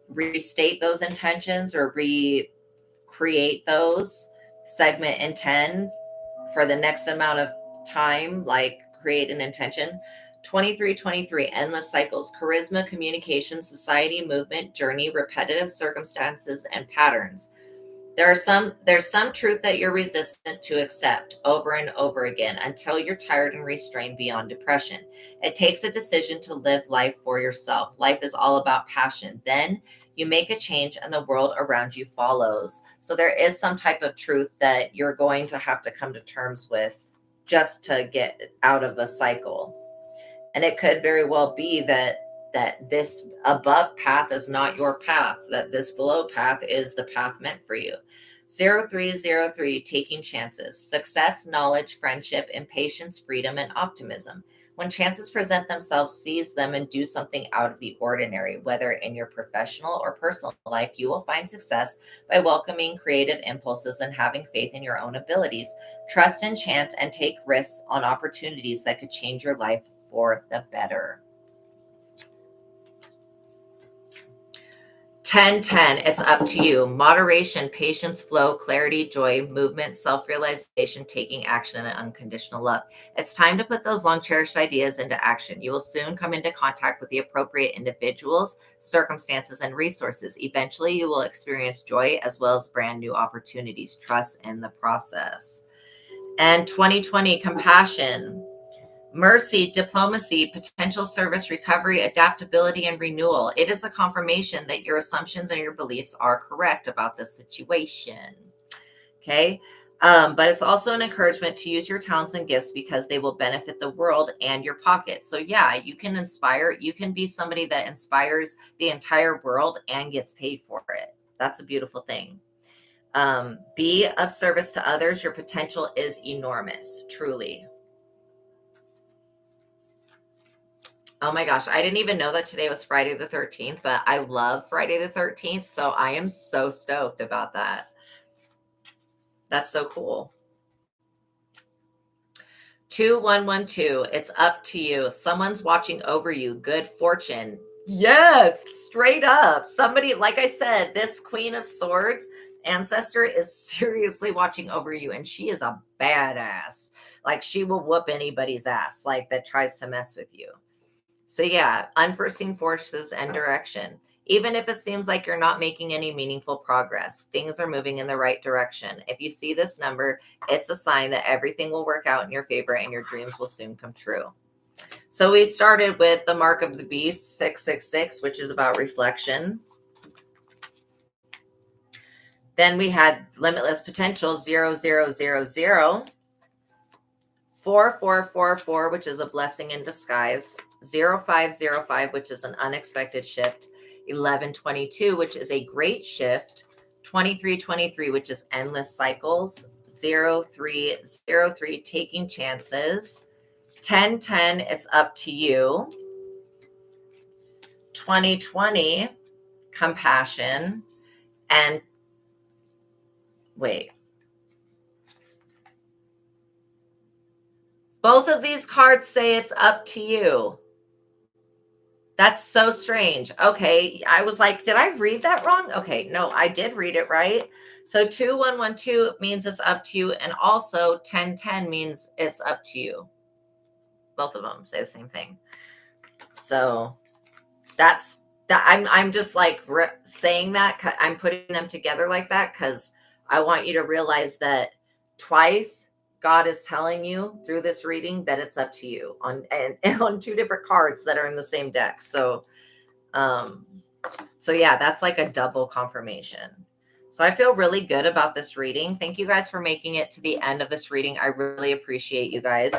restate those intentions or recreate those. Segment in 10 for the next amount of time, like create an intention. 2323, endless cycles, charisma, communication, society, movement, journey, repetitive circumstances, and patterns. There's some truth that you're resistant to accept over and over again until you're tired and restrained beyond depression. It takes a decision to live life for yourself. Life is all about passion. Then you make a change and the world around you follows. So there is some type of truth that you're going to have to come to terms with just to get out of a cycle. And it could very well be that this above path is not your path, that this below path is the path meant for you. 0303, taking chances, success, knowledge, friendship, impatience, freedom, and optimism. When chances present themselves, seize them and do something out of the ordinary. Whether in your professional or personal life, you will find success by welcoming creative impulses and having faith in your own abilities. Trust in chance and take risks on opportunities that could change your life for the better. 1010, it's up to you. Moderation, patience, flow, clarity, joy, movement, self-realization, taking action, and unconditional love. It's time to put those long-cherished ideas into action. You will soon come into contact with the appropriate individuals, circumstances, and resources. Eventually, you will experience joy as well as brand new opportunities. Trust in the process. And 2020, compassion, mercy, diplomacy, potential service, recovery, adaptability, and renewal. It is a confirmation that your assumptions and your beliefs are correct about the situation. Okay. But it's also an encouragement to use your talents and gifts because they will benefit the world and your pocket. So yeah, you can inspire. You can be somebody that inspires the entire world and gets paid for it. That's a beautiful thing. Be of service to others. Your potential is enormous, truly. Oh my gosh, I didn't even know that today was Friday the 13th, but I love Friday the 13th, so I am so stoked about that. That's so cool. 2112, it's up to you. Someone's watching over you. Good fortune. Yes, straight up. Somebody, like I said, this Queen of Swords ancestor is seriously watching over you, and she is a badass. Like, she will whoop anybody's ass, like, that tries to mess with you. So yeah, unforeseen forces and direction. Even if it seems like you're not making any meaningful progress, things are moving in the right direction. If you see this number, it's a sign that everything will work out in your favor and your dreams will soon come true. So we started with the mark of the beast, 666, which is about reflection. Then we had limitless potential, 0000. 4444, which is a blessing in disguise. 0505, which is an unexpected shift. 1122, which is a great shift. 2323, which is endless cycles. 0303, taking chances. 1010, it's up to you. 2020, compassion. And wait. Both of these cards say it's up to you. That's so strange. Okay, I was like, did I read that wrong? Okay, no, I did read it right. So 2112 means it's up to you, and also 1010 means it's up to you. Both of them say the same thing. So that's that. I'm just like saying that. I'm putting them together like that because I want you to realize that twice God is telling you through this reading that it's up to you on and on two different cards that are in the same deck. So yeah, that's like a double confirmation. So I feel really good about this reading. Thank you guys for making it to the end of this reading. I really appreciate you guys.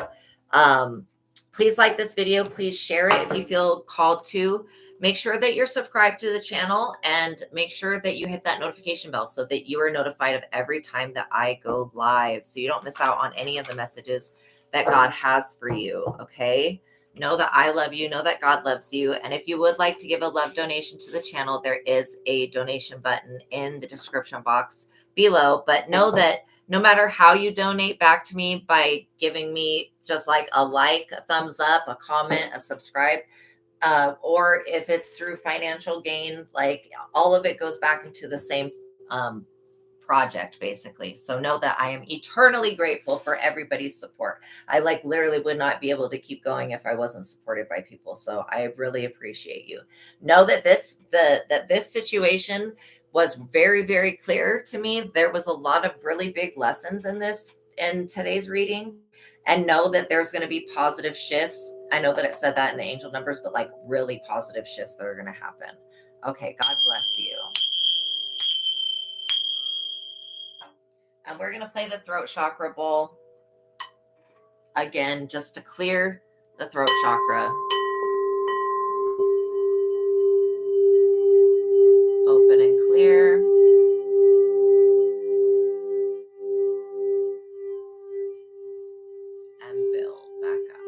Please like this video. Please share it if you feel called to. Make sure that you're subscribed to the channel and make sure that you hit that notification bell so that you are notified of every time that I go live, so you don't miss out on any of the messages that God has for you. Okay. Know that I love you. Know that God loves you. And if you would like to give a love donation to the channel, there is a donation button in the description box below. But know that no matter how you donate back to me by giving me just like a like, a thumbs up, a comment, a subscribe, or if it's through financial gain, like all of it goes back into the same project basically. So know that I am eternally grateful for everybody's support. I like literally would not be able to keep going if I wasn't supported by people. So I really appreciate you. Know that this situation was very, very clear to me. There was a lot of really big lessons in today's reading. And know that there's going to be positive shifts. I know that it said that in the angel numbers, but like really positive shifts that are going to happen. Okay, God bless you. And we're going to play the throat chakra bowl again, just to clear the throat chakra. Open and clear. And build back up.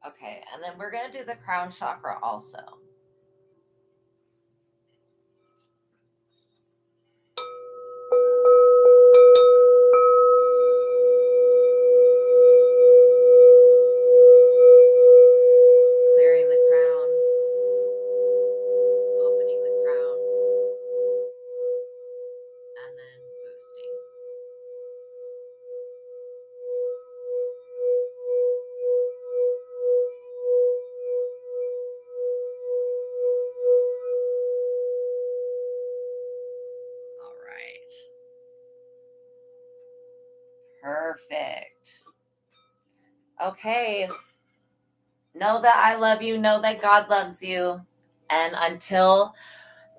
Okay, and then we're going to do the crown chakra also. Clearing the crown, opening the crown, and then boosting. All right. Perfect. Okay. Know that I love you. Know that God loves you. And until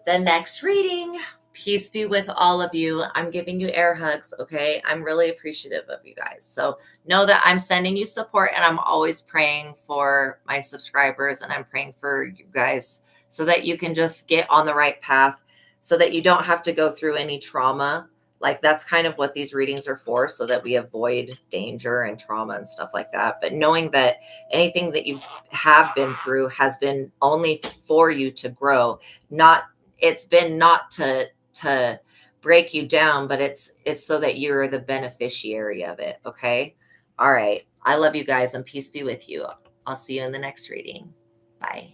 the next reading, peace be with all of you. I'm giving you air hugs, okay? I'm really appreciative of you guys. So know that I'm sending you support, and I'm always praying for my subscribers, and I'm praying for you guys so that you can just get on the right path, so that you don't have to go through any trauma. Like that's kind of what these readings are for, so that we avoid danger and trauma and stuff like that. But knowing that anything that you have been through has been only for you to grow, it's been not to break you down, but it's so that you're the beneficiary of it. Okay. All right. I love you guys, and peace be with you. I'll see you in the next reading. Bye.